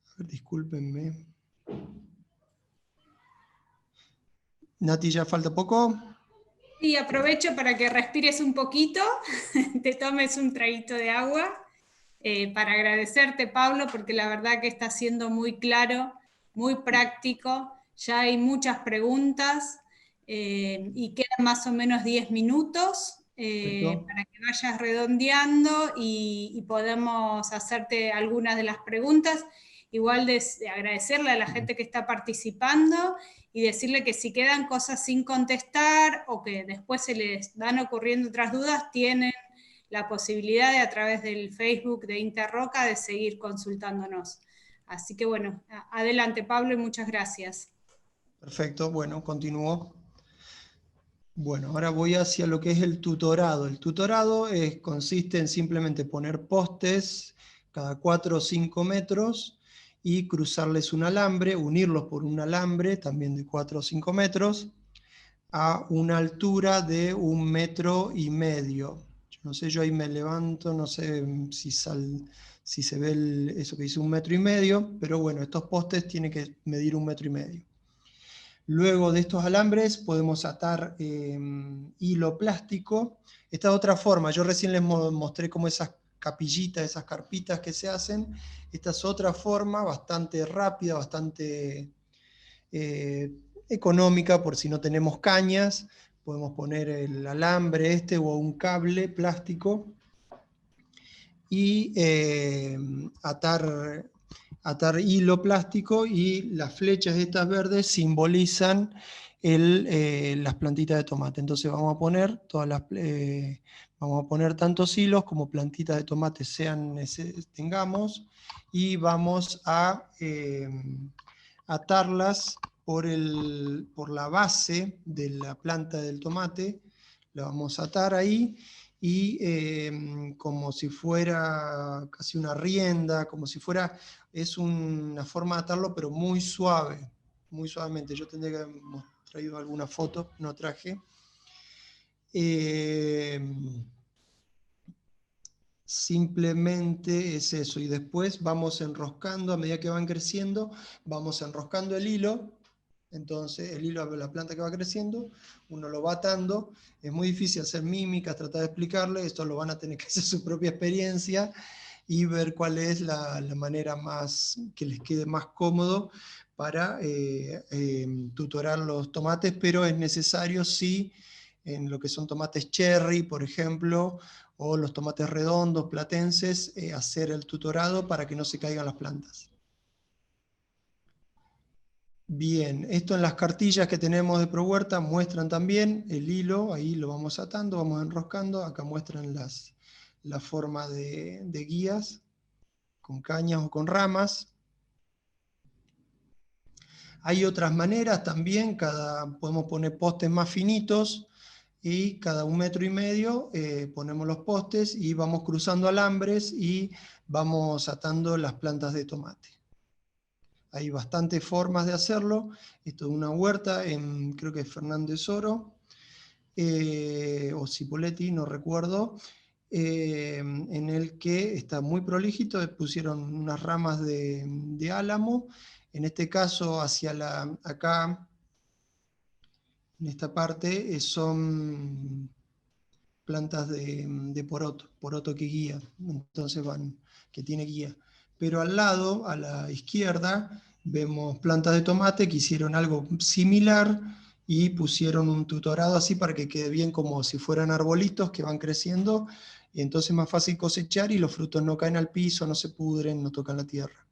A ver, discúlpenme. Nati, ¿ya falta poco? Sí, aprovecho para que respires un poquito, te tomes un traguito de agua, para agradecerte, Pablo, porque la verdad que está siendo muy claro, muy práctico. Ya hay muchas preguntas y quedan más o menos 10 minutos para que vayas redondeando y podamos hacerte algunas de las preguntas. Igual de agradecerle a la gente que está participando y decirle que si quedan cosas sin contestar o que después se les van ocurriendo otras dudas, tienen la posibilidad de a través del Facebook de Interroca de seguir consultándonos. Así que bueno, adelante Pablo y muchas gracias. Perfecto, bueno, continúo. Bueno, ahora voy hacia lo que es el tutorado. El tutorado consiste en simplemente poner postes cada 4 o 5 metros y cruzarles un alambre, unirlos por un alambre también de 4 o 5 metros a una altura de 1,5 metros. Yo no sé, yo ahí me levanto, no sé si se ve eso que dice 1,5 metros, pero bueno, estos postes tienen que medir 1,5 metros. Luego de estos alambres podemos atar hilo plástico. Esta es otra forma, yo recién les mostré como esas capillitas, esas carpitas que se hacen. Esta es otra forma bastante rápida, bastante económica, por si no tenemos cañas. Podemos poner el alambre o un cable plástico y atar hilo plástico, y las flechas estas verdes simbolizan las plantitas de tomate. Entonces vamos a poner tantos hilos como plantitas de tomate tengamos, y vamos a atarlas por la base de la planta del tomate. La vamos a atar ahí, y como si fuera casi una rienda, es una forma de atarlo, pero muy suave, muy suavemente. Yo tendría que traído alguna foto, no traje. Simplemente es eso, y después vamos enroscando, a medida que van creciendo, vamos enroscando el hilo. Entonces el hilo de la planta que va creciendo, uno lo va atando. Es muy difícil hacer mímicas, tratar de explicarle, esto lo van a tener que hacer su propia experiencia y ver cuál es la manera más que les quede más cómodo para tutorar los tomates, pero es necesario sí, en lo que son tomates cherry, por ejemplo, o los tomates redondos, platenses, hacer el tutorado para que no se caigan las plantas. Bien, esto en las cartillas que tenemos de ProHuerta muestran también el hilo, ahí lo vamos atando, vamos enroscando, acá muestran la forma de guías, con cañas o con ramas. Hay otras maneras también, podemos poner postes más finitos, y cada 1,5 metros ponemos los postes y vamos cruzando alambres y vamos atando las plantas de tomate. Hay bastantes formas de hacerlo. Esto es una huerta, creo que es Fernández Oro, o Cipoletti, no recuerdo, en el que está muy prolijito, pusieron unas ramas de álamo, en este caso hacia acá, en esta parte, son plantas de poroto que guía, entonces que tiene guía. Pero al lado, a la izquierda, vemos plantas de tomate que hicieron algo similar y pusieron un tutorado así para que quede bien como si fueran arbolitos que van creciendo, y entonces es más fácil cosechar y los frutos no caen al piso, no se pudren, no tocan la tierra.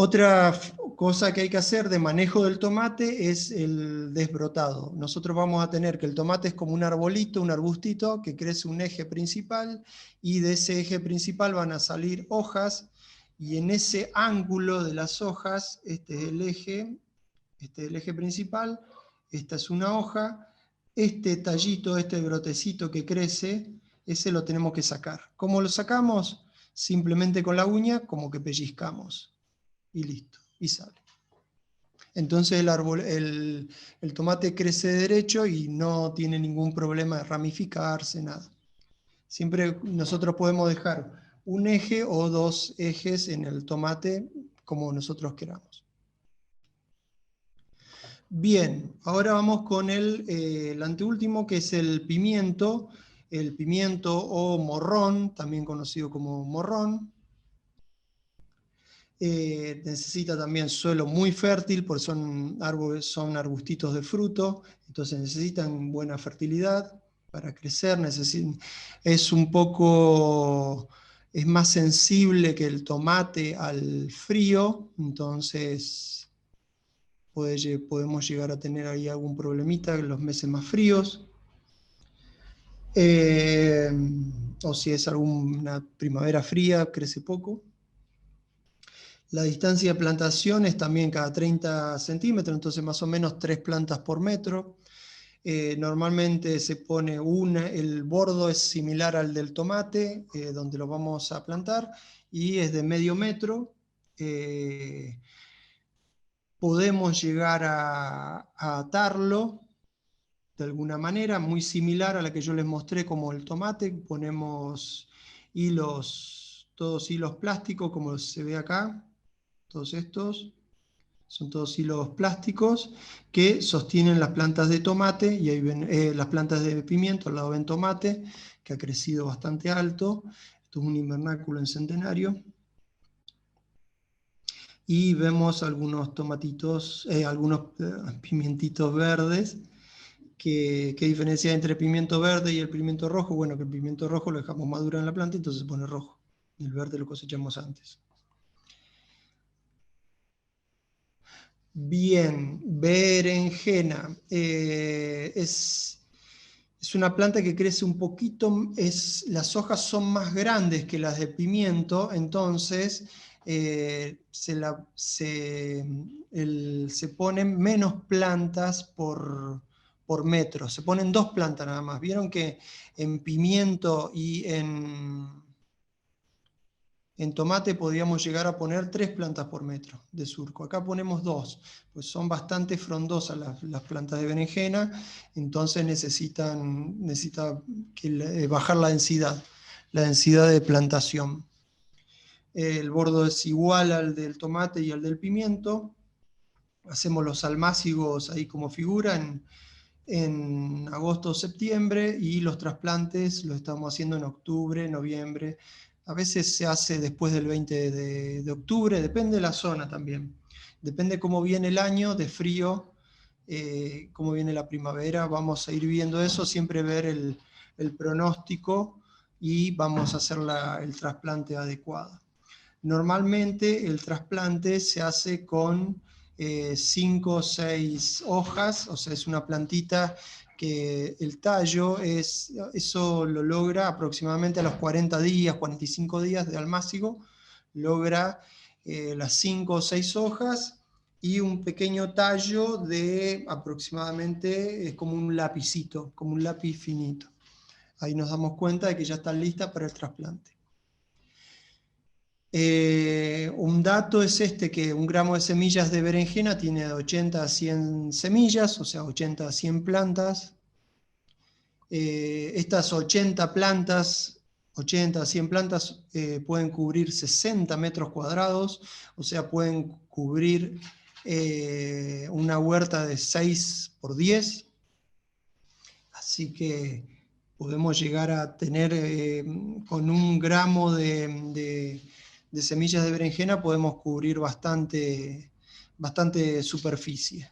Otra cosa que hay que hacer de manejo del tomate es el desbrotado. Nosotros vamos a tener que el tomate es como un arbolito, un arbustito, que crece un eje principal, y de ese eje principal van a salir hojas, y en ese ángulo de las hojas, este es el eje principal, esta es una hoja, este tallito, este brotecito que crece, ese lo tenemos que sacar. ¿Cómo lo sacamos? Simplemente con la uña, como que pellizcamos. Y listo, y sale. Entonces el tomate crece derecho y no tiene ningún problema de ramificarse, nada. Siempre nosotros podemos dejar un eje o 2 ejes en el tomate como nosotros queramos. Bien, ahora vamos con el anteúltimo, que es el pimiento o morrón, también conocido como morrón. Necesita también suelo muy fértil, porque son arbustitos de fruto, entonces necesitan buena fertilidad para crecer. Es más sensible que el tomate al frío, entonces podemos llegar a tener ahí algún problemita en los meses más fríos. O si es alguna primavera fría, crece poco. La distancia de plantación es también cada 30 centímetros, entonces más o menos 3 plantas por metro. Normalmente se pone el bordo es similar al del tomate, donde lo vamos a plantar, y es de medio metro. Podemos llegar a atarlo de alguna manera, muy similar a la que yo les mostré como el tomate. Ponemos todos hilos plásticos, como se ve acá. Todos estos son todos hilos plásticos que sostienen las plantas de tomate, y ahí ven las plantas de pimiento, al lado ven tomate, que ha crecido bastante alto. Esto es un invernáculo en centenario. Y vemos algunos tomatitos, algunos pimientitos verdes. ¿Qué diferencia hay entre el pimiento verde y el pimiento rojo? Bueno, que el pimiento rojo lo dejamos madurar en la planta, entonces se pone rojo. Y el verde lo cosechamos antes. Bien, berenjena. Es una planta que crece un poquito, las hojas son más grandes que las de pimiento, entonces se ponen menos plantas por metro. Se ponen 2 plantas nada más. Vieron que en pimiento y en En tomate podríamos llegar a poner 3 plantas por metro de surco. Acá ponemos 2, pues son bastante frondosas las plantas de berenjena, entonces necesita bajar la densidad de plantación. El bordo es igual al del tomate y al del pimiento. Hacemos los almácigos ahí como figura en agosto o septiembre, y los trasplantes los estamos haciendo en octubre, noviembre. A veces se hace después del 20 de octubre, depende de la zona también. Depende cómo viene el año de frío, cómo viene la primavera. Vamos a ir viendo eso, siempre ver el pronóstico, y vamos a hacer el trasplante adecuado. Normalmente el trasplante se hace con 5 o 6 hojas, o sea, es una plantita que el tallo, eso lo logra aproximadamente a los 40 días, 45 días de almácigo, logra las 5 o 6 hojas y un pequeño tallo de aproximadamente, es como un lapicito, como un lápiz finito. Ahí nos damos cuenta de que ya está lista para el trasplante. Un dato es que 1 gramo de semillas de berenjena tiene de 80 a 100 semillas, o sea, 80 a 100 plantas. Estas 80 a 100 plantas pueden cubrir 60 metros cuadrados, o sea, pueden cubrir una huerta de 6 por 10. Así que podemos llegar a tener, con 1 gramo de semillas de berenjena, podemos cubrir bastante superficie.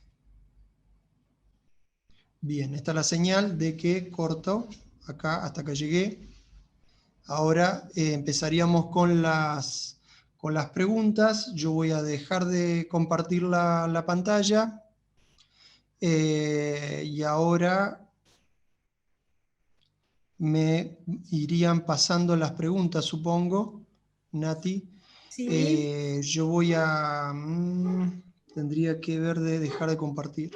Bien, esta es la señal de que corto acá hasta que llegué. Ahora empezaríamos con las preguntas. Yo voy a dejar de compartir la pantalla y ahora me irían pasando las preguntas, supongo, Nati. Sí. Yo voy a... tendría que ver de dejar de compartir.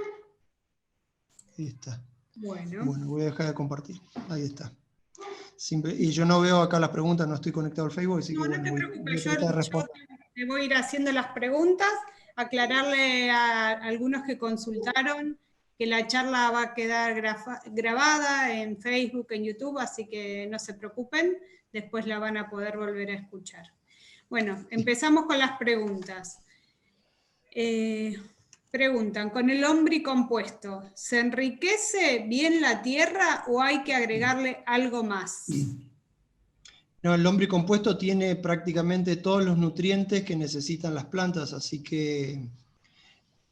Ahí está. Bueno, voy a dejar de compartir. Ahí está. Y yo no veo acá las preguntas, no estoy conectado al Facebook, así que no te voy preocupes, a tratar de responder. yo te voy a ir haciendo las preguntas, aclararle a algunos que consultaron que la charla va a quedar grabada en Facebook, en YouTube, así que no se preocupen, después la van a poder volver a escuchar. Bueno, empezamos con las preguntas. Preguntan, ¿con el lombricompuesto se enriquece bien la tierra o hay que agregarle algo más? No, el lombricompuesto tiene prácticamente todos los nutrientes que necesitan las plantas, así que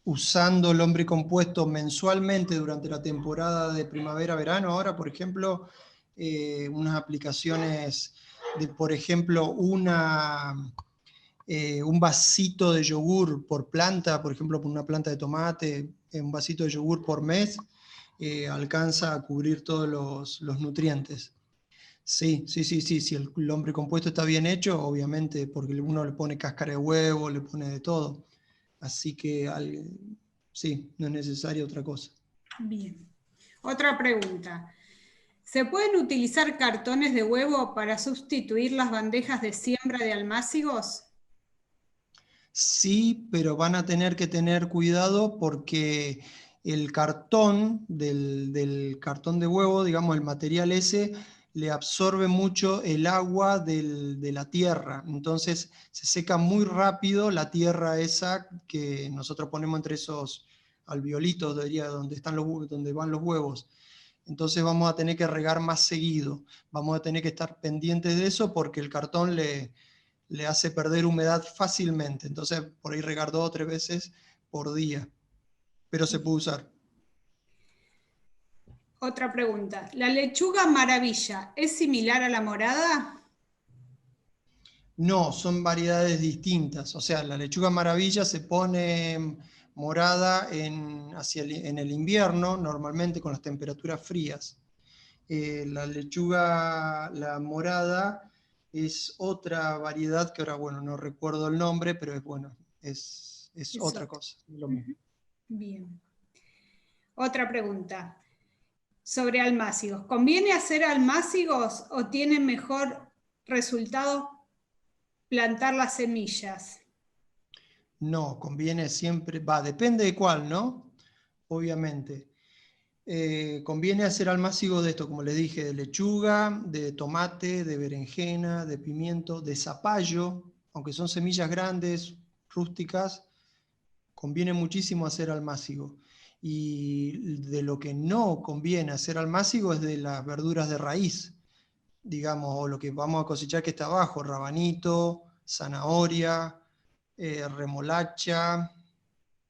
usando el lombricompuesto mensualmente durante la temporada de primavera-verano, ahora, por ejemplo, unas aplicaciones de, por ejemplo, un vasito de yogur por planta, por ejemplo, por una planta de tomate, un vasito de yogur por mes, alcanza a cubrir todos los nutrientes. Sí, si el lombricompuesto está bien hecho, obviamente, porque uno le pone cáscara de huevo, le pone de todo. Así que sí, no es necesaria otra cosa. Bien. Otra pregunta. ¿Se pueden utilizar cartones de huevo para sustituir las bandejas de siembra de almácigos? Sí, pero van a tener que tener cuidado porque el cartón del cartón de huevo, digamos, el material ese, le absorbe mucho el agua de la tierra. Entonces se seca muy rápido la tierra esa que nosotros ponemos entre esos alveolitos, donde van los huevos. Entonces vamos a tener que regar más seguido. Vamos a tener que estar pendientes de eso porque el cartón le hace perder humedad fácilmente. Entonces, por ahí regar 2 o 3 veces por día. Pero se puede usar. Otra pregunta. ¿La lechuga maravilla es similar a la morada? No, son variedades distintas. O sea, la lechuga maravilla se pone morada en el invierno, normalmente con las temperaturas frías. La morada es otra variedad que ahora, bueno, no recuerdo el nombre, pero es otra cosa. Lo mismo. Bien. Otra pregunta. Sobre almácigos. ¿Conviene hacer almácigos o tienen mejor resultado plantar las semillas? No, conviene siempre, depende de cuál, ¿no? Obviamente. Conviene hacer almácigos de esto, como les dije, de lechuga, de tomate, de berenjena, de pimiento, de zapallo, aunque son semillas grandes, rústicas, conviene muchísimo hacer almácigo. Y de lo que no conviene hacer almácigo es de las verduras de raíz, digamos, o lo que vamos a cosechar que está abajo, rabanito, zanahoria, remolacha,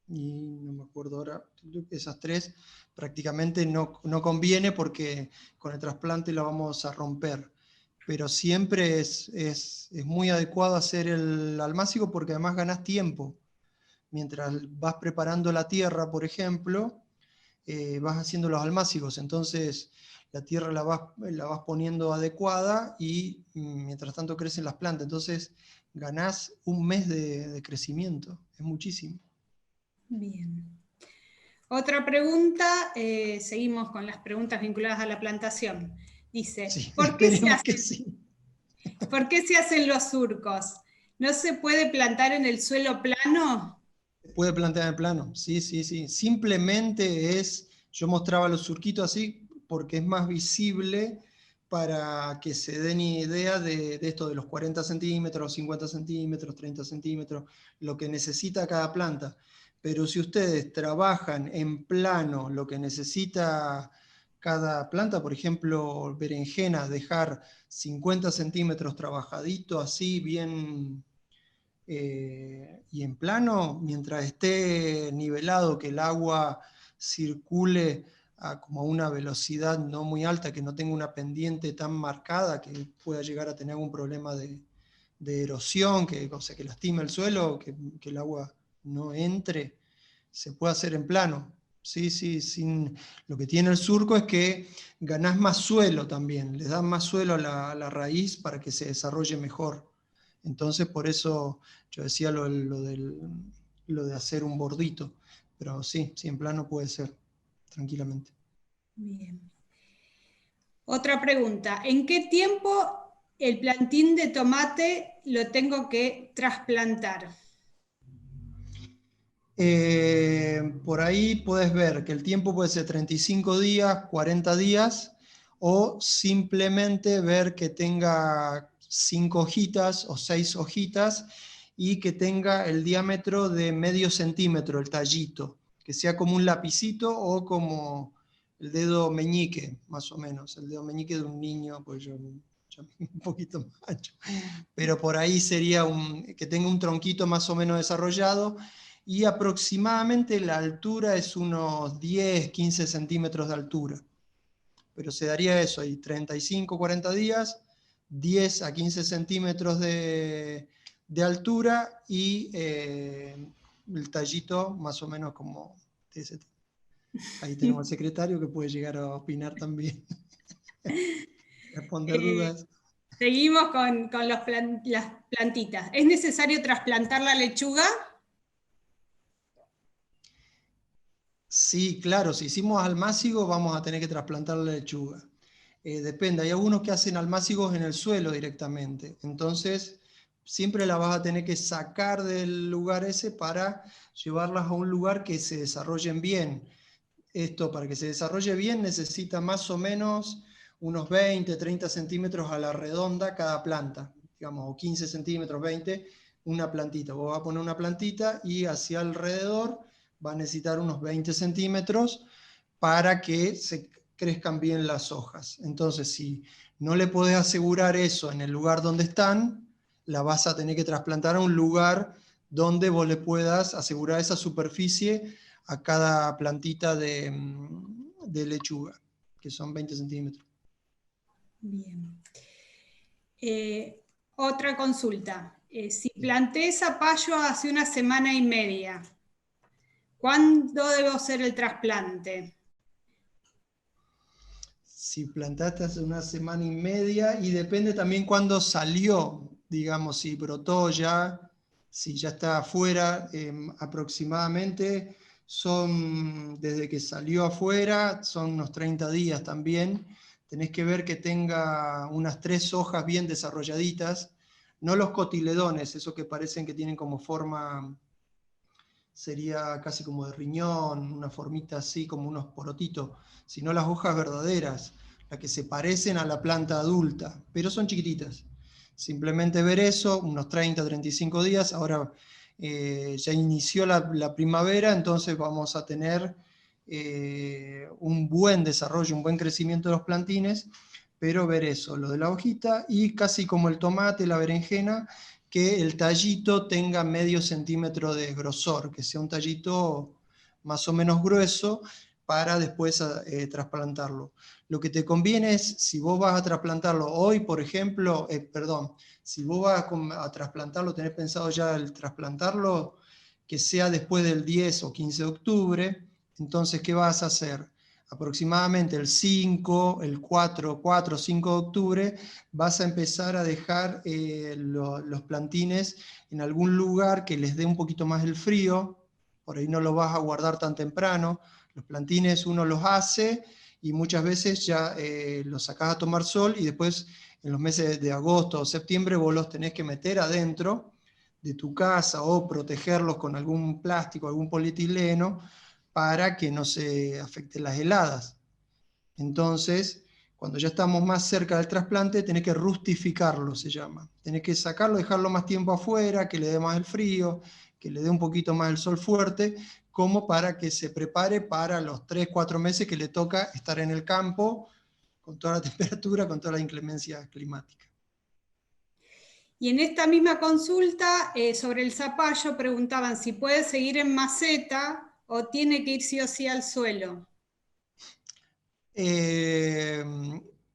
y no me acuerdo ahora, esas tres prácticamente no conviene porque con el trasplante la vamos a romper. Pero siempre es muy adecuado hacer el almácigo porque además ganás tiempo. Mientras vas preparando la tierra, por ejemplo, vas haciendo los almácigos. Entonces la tierra la vas poniendo adecuada y mientras tanto crecen las plantas. Entonces ganás un mes de crecimiento. Es muchísimo. Bien. Otra pregunta, seguimos con las preguntas vinculadas a la plantación. Dice, Sí, ¿por qué que se hacen los surcos? ¿No se puede plantar en el suelo plano? se puede plantear en el plano, sí. Simplemente yo mostraba los surquitos así porque es más visible para que se den idea de esto de los 40 centímetros, 50 centímetros, 30 centímetros, lo que necesita cada planta. Pero si ustedes trabajan en plano lo que necesita cada planta, por ejemplo, berenjena, dejar 50 centímetros trabajadito así, bien, y en plano, mientras esté nivelado, que el agua circule como a una velocidad no muy alta, que no tenga una pendiente tan marcada que pueda llegar a tener algún problema de erosión, o sea, que lastime el suelo, que el agua no entre, se puede hacer en plano. Sí, lo que tiene el surco es que ganás más suelo también, les das más suelo a la raíz para que se desarrolle mejor. Entonces, por eso yo decía lo de hacer un bordito. Pero sí, en plano puede ser, tranquilamente. Bien. Otra pregunta, ¿en qué tiempo el plantín de tomate lo tengo que trasplantar? Por ahí puedes ver que el tiempo puede ser 35 días, 40 días, o simplemente ver que tenga 5 hojitas o 6 hojitas y que tenga el diámetro de medio centímetro, el tallito, que sea como un lapicito o como el dedo meñique, más o menos, el dedo meñique de un niño, pues yo un poquito más ancho, pero por ahí sería que tenga un tronquito más o menos desarrollado, y aproximadamente la altura es unos 10, 15 centímetros de altura. Pero se daría eso, ahí 35, 40 días, 10 a 15 centímetros de altura y el tallito más o menos como de ese tipo. Ahí tenemos al secretario que puede llegar a opinar también, responder dudas. Seguimos con las plantitas. ¿Es necesario trasplantar la lechuga? Sí, claro, si hicimos almácigo vamos a tener que trasplantar la lechuga. Depende, hay algunos que hacen almácigos en el suelo directamente, entonces siempre la vas a tener que sacar del lugar ese para llevarlas a un lugar que se desarrollen bien. Esto, para que se desarrolle bien, necesita más o menos unos 20, 30 centímetros a la redonda cada planta, digamos, o 15 centímetros, 20, una plantita. Vos vas a poner una plantita y hacia alrededor va a necesitar unos 20 centímetros para que se crezcan bien las hojas. Entonces, si no le podés asegurar eso en el lugar donde están, la vas a tener que trasplantar a un lugar donde vos le puedas asegurar esa superficie a cada plantita de lechuga, que son 20 centímetros. Bien. Otra consulta. Si planté zapallo hace una semana y media, ¿cuándo debo hacer el trasplante? Si plantaste hace una semana y media, y depende también cuándo salió, digamos, si brotó ya, si ya está afuera, aproximadamente son, desde que salió afuera, son unos 30 días también. Tenés que ver que tenga unas 3 hojas bien desarrolladitas, no los cotiledones, esos que parecen que tienen como forma, sería casi como de riñón, una formita así, como unos porotitos, sino las hojas verdaderas, las que se parecen a la planta adulta, pero son chiquititas. Simplemente ver eso, unos 30, 35 días, ahora ya inició la primavera, entonces vamos a tener un buen desarrollo, un buen crecimiento de los plantines, pero ver eso, lo de la hojita, y casi como el tomate, la berenjena, que el tallito tenga medio centímetro de grosor, que sea un tallito más o menos grueso para después trasplantarlo. Lo que te conviene es, si vos vas a trasplantarlo hoy, por ejemplo, si vos vas a trasplantarlo, tenés pensado ya el trasplantarlo, que sea después del 10 o 15 de octubre, entonces, ¿qué vas a hacer? Aproximadamente el 5, el 4 o 5 de octubre, vas a empezar a dejar los plantines en algún lugar que les dé un poquito más el frío, por ahí no los vas a guardar tan temprano. Los plantines uno los hace y muchas veces ya los sacás a tomar sol y después en los meses de agosto o septiembre vos los tenés que meter adentro de tu casa o protegerlos con algún plástico, algún polietileno, para que no se afecten las heladas. Entonces, cuando ya estamos más cerca del trasplante, tenés que rustificarlo, se llama. Tenés que sacarlo, dejarlo más tiempo afuera, que le dé más el frío, que le dé un poquito más el sol fuerte, como para que se prepare para los 3, 4 meses que le toca estar en el campo, con toda la temperatura, con toda la inclemencia climática. Y en esta misma consulta sobre el zapallo preguntaban si puede seguir en maceta o tiene que ir sí o sí al suelo.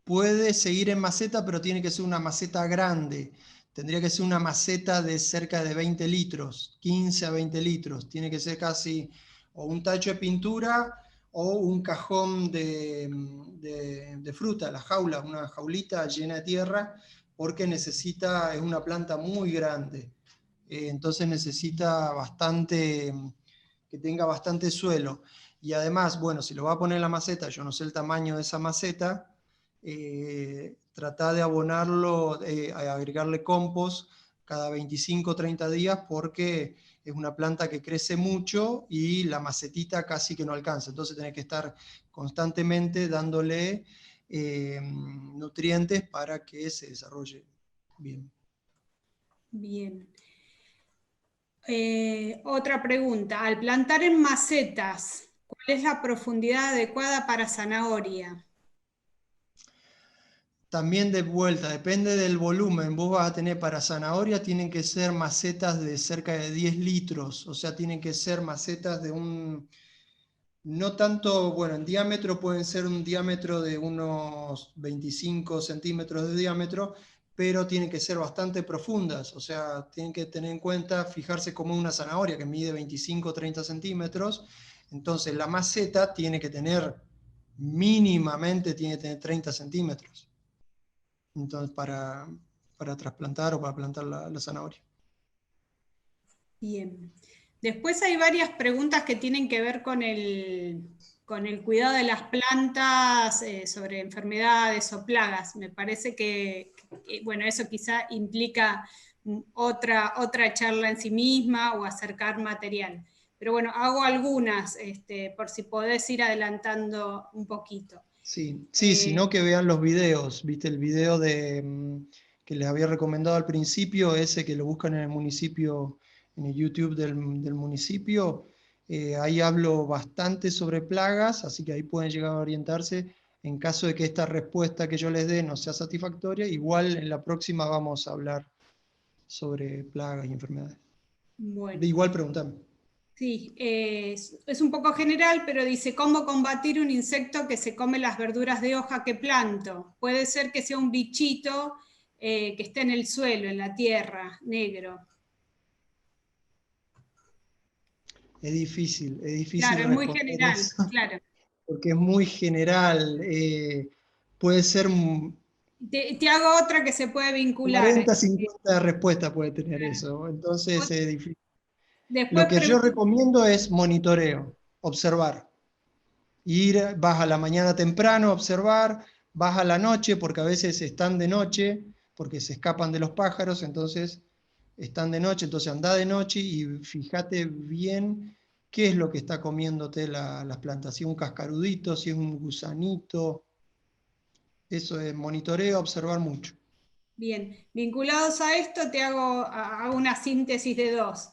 Puede seguir en maceta, pero tiene que ser una maceta grande. Tendría que ser una maceta de cerca de 20 litros, 15 a 20 litros. Tiene que ser casi o un tacho de pintura o un cajón de fruta, la jaula, una jaulita llena de tierra, porque es una planta muy grande. Entonces necesita que tenga bastante suelo. Y además, bueno, si lo va a poner en la maceta, yo no sé el tamaño de esa maceta, trata de abonarlo, agregarle compost cada 25 o 30 días, porque es una planta que crece mucho y la macetita casi que no alcanza. Entonces tenés que estar constantemente dándole nutrientes para que se desarrolle bien. Bien. Otra pregunta. Al plantar en macetas, ¿cuál es la profundidad adecuada para zanahoria? También de vuelta, depende del volumen. Vos vas a tener para zanahoria, tienen que ser macetas de cerca de 10 litros, o sea, tienen que ser macetas de no tanto, bueno, en diámetro pueden ser un diámetro de unos 25 centímetros de diámetro, pero tienen que ser bastante profundas, o sea, tienen que tener en cuenta, fijarse como una zanahoria que mide 25 o 30 centímetros, entonces la maceta tiene que tener, mínimamente tiene que tener 30 centímetros. Entonces, para trasplantar o para plantar la zanahoria. Bien. Después hay varias preguntas que tienen que ver con el cuidado de las plantas, sobre enfermedades o plagas. Me parece que, bueno, eso quizá implica otra charla en sí misma o acercar material. Pero bueno, hago algunas, por si podés ir adelantando un poquito. Sí, sino que vean los videos, viste el video que les había recomendado al principio, ese que lo buscan en el municipio, en el YouTube del municipio, ahí hablo bastante sobre plagas, así que ahí pueden llegar a orientarse en caso de que esta respuesta que yo les dé no sea satisfactoria. Igual en la próxima vamos a hablar sobre plagas y enfermedades. Bueno. Igual preguntame. Sí, es un poco general, pero dice, ¿cómo combatir un insecto que se come las verduras de hoja que planto? Puede ser que sea un bichito que esté en el suelo, en la tierra, negro. Es difícil Claro, es muy responder general, eso, claro. porque es muy general. Puede ser Te hago otra que se puede vincular. 40, 50 respuestas puede tener eso, entonces es difícil. Lo Después que yo recomiendo es monitoreo, observar. Vas a la mañana temprano a observar, vas a la noche, porque a veces están de noche, porque se escapan de los pájaros, entonces están de noche, entonces andá de noche y fíjate bien qué es lo que está comiéndote las plantas, si es un cascarudito, si es un gusanito, eso es monitoreo, observar mucho. Bien, vinculados a esto te hago una síntesis de dos.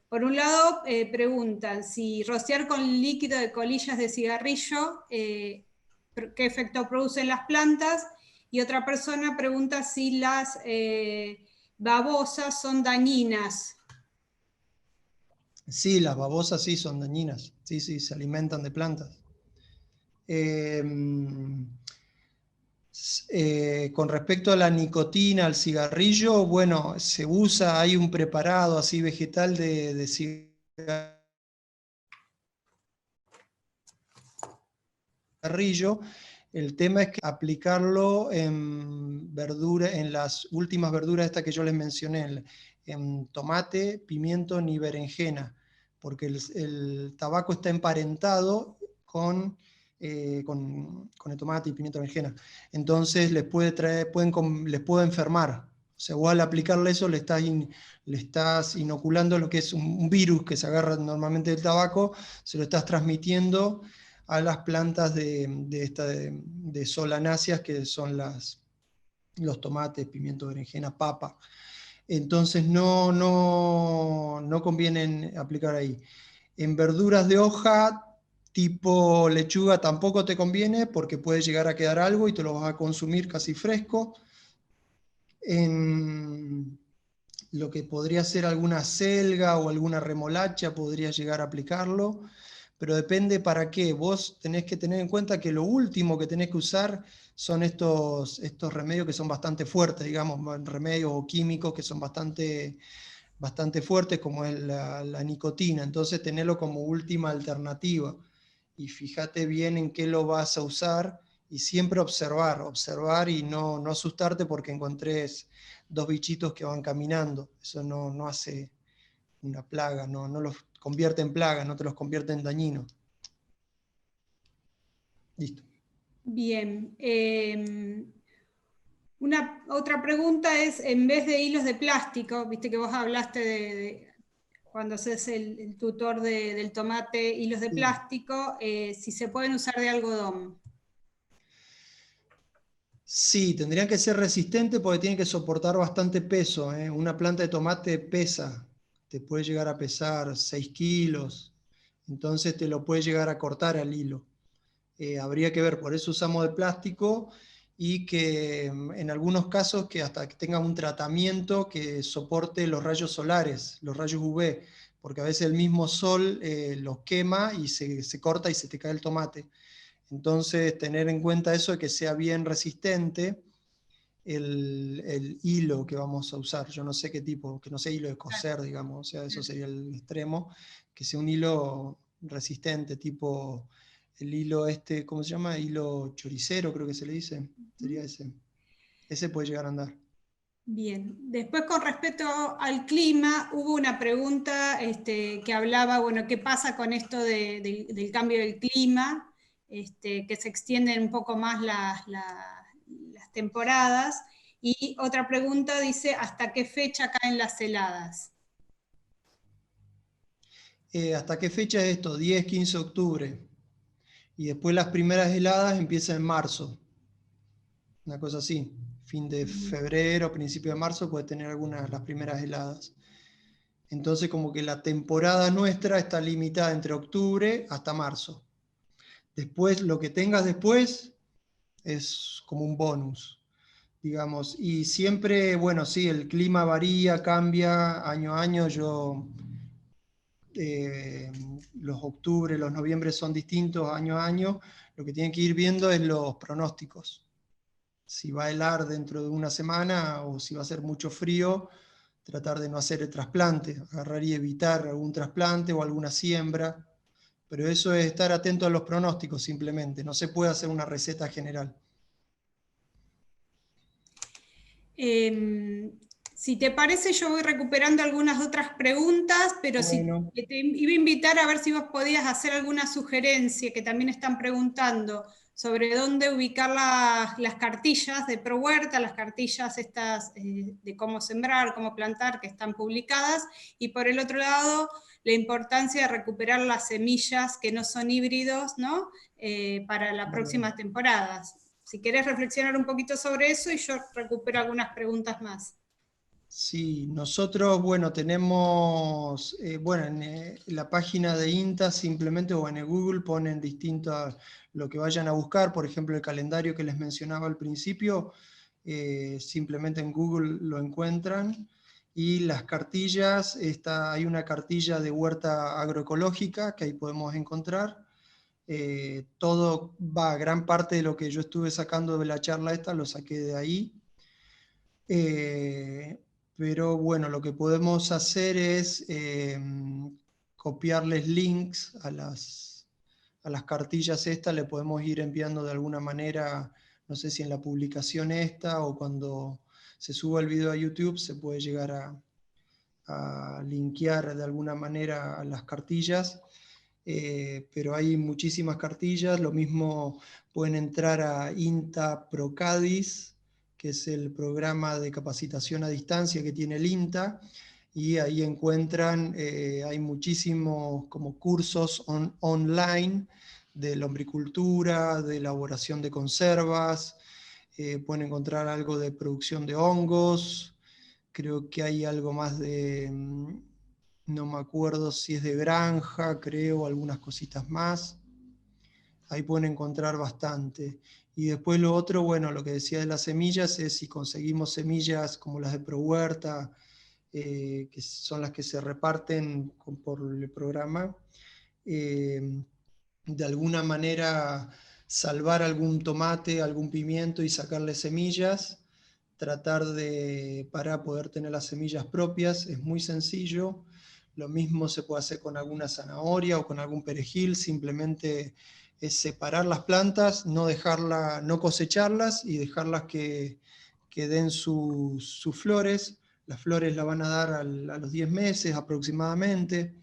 Por un lado, preguntan si rociar con líquido de colillas de cigarrillo, qué efecto produce en las plantas, y otra persona pregunta si las babosas son dañinas. Sí, las babosas sí son dañinas, sí, sí, se alimentan de plantas. Con respecto a la nicotina, al cigarrillo, bueno, se usa, hay un preparado así vegetal de cigarrillo. El tema es que aplicarlo en verdura, en las últimas verduras estas que yo les mencioné, en tomate, pimiento ni berenjena, porque el tabaco está emparentado con el tomate y pimiento berenjena. Entonces les puede les puede enfermar. O sea, vos al aplicarle eso le estás inoculando lo que es un virus que se agarra normalmente del tabaco, se lo estás transmitiendo a las plantas de solanáceas, que son los tomates, pimiento, berenjena, papa. Entonces no conviene aplicar ahí. En verduras de hoja, tipo lechuga, tampoco te conviene porque puede llegar a quedar algo y te lo vas a consumir casi fresco. En lo que podría ser alguna selga o alguna remolacha, podría llegar a aplicarlo, pero depende para qué. Vos tenés que tener en cuenta que lo último que tenés que usar son estos remedios que son bastante fuertes, digamos, remedios o químicos que son bastante fuertes, como es la nicotina. Entonces tenerlo como última alternativa y fíjate bien en qué lo vas a usar y siempre observar y no asustarte porque encontrés dos bichitos que van caminando. Eso no hace una plaga, no los convierte en plaga, no te los convierte en dañinos. Listo. Bien. Una otra pregunta es, en vez de hilos de plástico, viste que vos hablaste cuando haces el tutor del tomate, hilos de plástico, si se pueden usar de algodón. Sí, tendrían que ser resistentes porque tienen que soportar bastante peso. Una planta de tomate pesa, te puede llegar a pesar 6 kilos, entonces te lo puede llegar a cortar al hilo. Habría que ver, por eso usamos de plástico y que en algunos casos que hasta que tenga un tratamiento que soporte los rayos solares, los rayos UV, porque a veces el mismo sol los quema y se corta y se te cae el tomate. Entonces, tener en cuenta eso de que sea bien resistente el hilo que vamos a usar. Yo no sé qué tipo, que no sea hilo de coser, digamos, o sea, eso sería el extremo, que sea un hilo resistente, tipo el hilo ¿cómo se llama? Hilo choricero, creo que se le dice. Sería ese. Ese puede llegar a andar. Bien, después con respecto al clima, hubo una pregunta que hablaba, bueno, ¿qué pasa con esto del cambio del clima? Que se extienden un poco más las temporadas. Y otra pregunta dice, ¿hasta qué fecha caen las heladas? ¿Hasta qué fecha es esto? 10, 15 de octubre. Y después las primeras heladas empiezan en marzo. Una cosa así. Fin de febrero, principio de marzo puede tener las primeras heladas. Entonces como que la temporada nuestra está limitada entre octubre hasta marzo. Después, lo que tengas después es como un bonus, digamos. Y siempre, bueno, sí, el clima varía, cambia año a año. Los octubre, los noviembre son distintos año a año. Lo que tienen que ir viendo es los pronósticos. Si va a helar dentro de una semana o si va a ser mucho frío, tratar de no hacer el trasplante, agarrar y evitar algún trasplante o alguna siembra. Pero eso es estar atento a los pronósticos simplemente, no se puede hacer una receta general. Si te parece, yo voy recuperando algunas otras preguntas, pero Bueno. te iba a invitar a ver si vos podías hacer alguna sugerencia, que también están preguntando sobre dónde ubicar las cartillas de ProHuerta, las cartillas estas de cómo sembrar, cómo plantar, que están publicadas, y por el otro lado, la importancia de recuperar las semillas que no son híbridos, ¿no? Para las próximas temporadas. Si querés reflexionar un poquito sobre eso, y yo recupero algunas preguntas más. Sí, nosotros, bueno, tenemos, en la página de INTA simplemente, o en el Google ponen distintas, lo que vayan a buscar, por ejemplo, el calendario que les mencionaba al principio, simplemente en Google lo encuentran, y las cartillas, hay una cartilla de huerta agroecológica que ahí podemos encontrar. Gran parte de lo que yo estuve sacando de la charla esta, lo saqué de ahí. Pero bueno, lo que podemos hacer es copiarles links a las cartillas estas, le podemos ir enviando de alguna manera, no sé si en la publicación esta o cuando se suba el video a YouTube se puede llegar a linkear de alguna manera a las cartillas. Pero hay muchísimas cartillas, lo mismo pueden entrar a INTA ProCadis, que es el programa de capacitación a distancia que tiene el INTA, y ahí encuentran, hay muchísimos como cursos online de lombricultura, de elaboración de conservas, pueden encontrar algo de producción de hongos, creo que hay algo más de, no me acuerdo si es de granja, creo, algunas cositas más. Ahí pueden encontrar bastante. Y después lo otro, bueno, lo que decía de las semillas es si conseguimos semillas como las de ProHuerta, que son las que se reparten por el programa, de alguna manera salvar algún tomate, algún pimiento y sacarle semillas, para poder tener las semillas propias, es muy sencillo. Lo mismo se puede hacer con alguna zanahoria o con algún perejil, simplemente es separar las plantas, no cosecharlas y dejarlas que den sus flores. Las flores las van a dar a los 10 meses aproximadamente.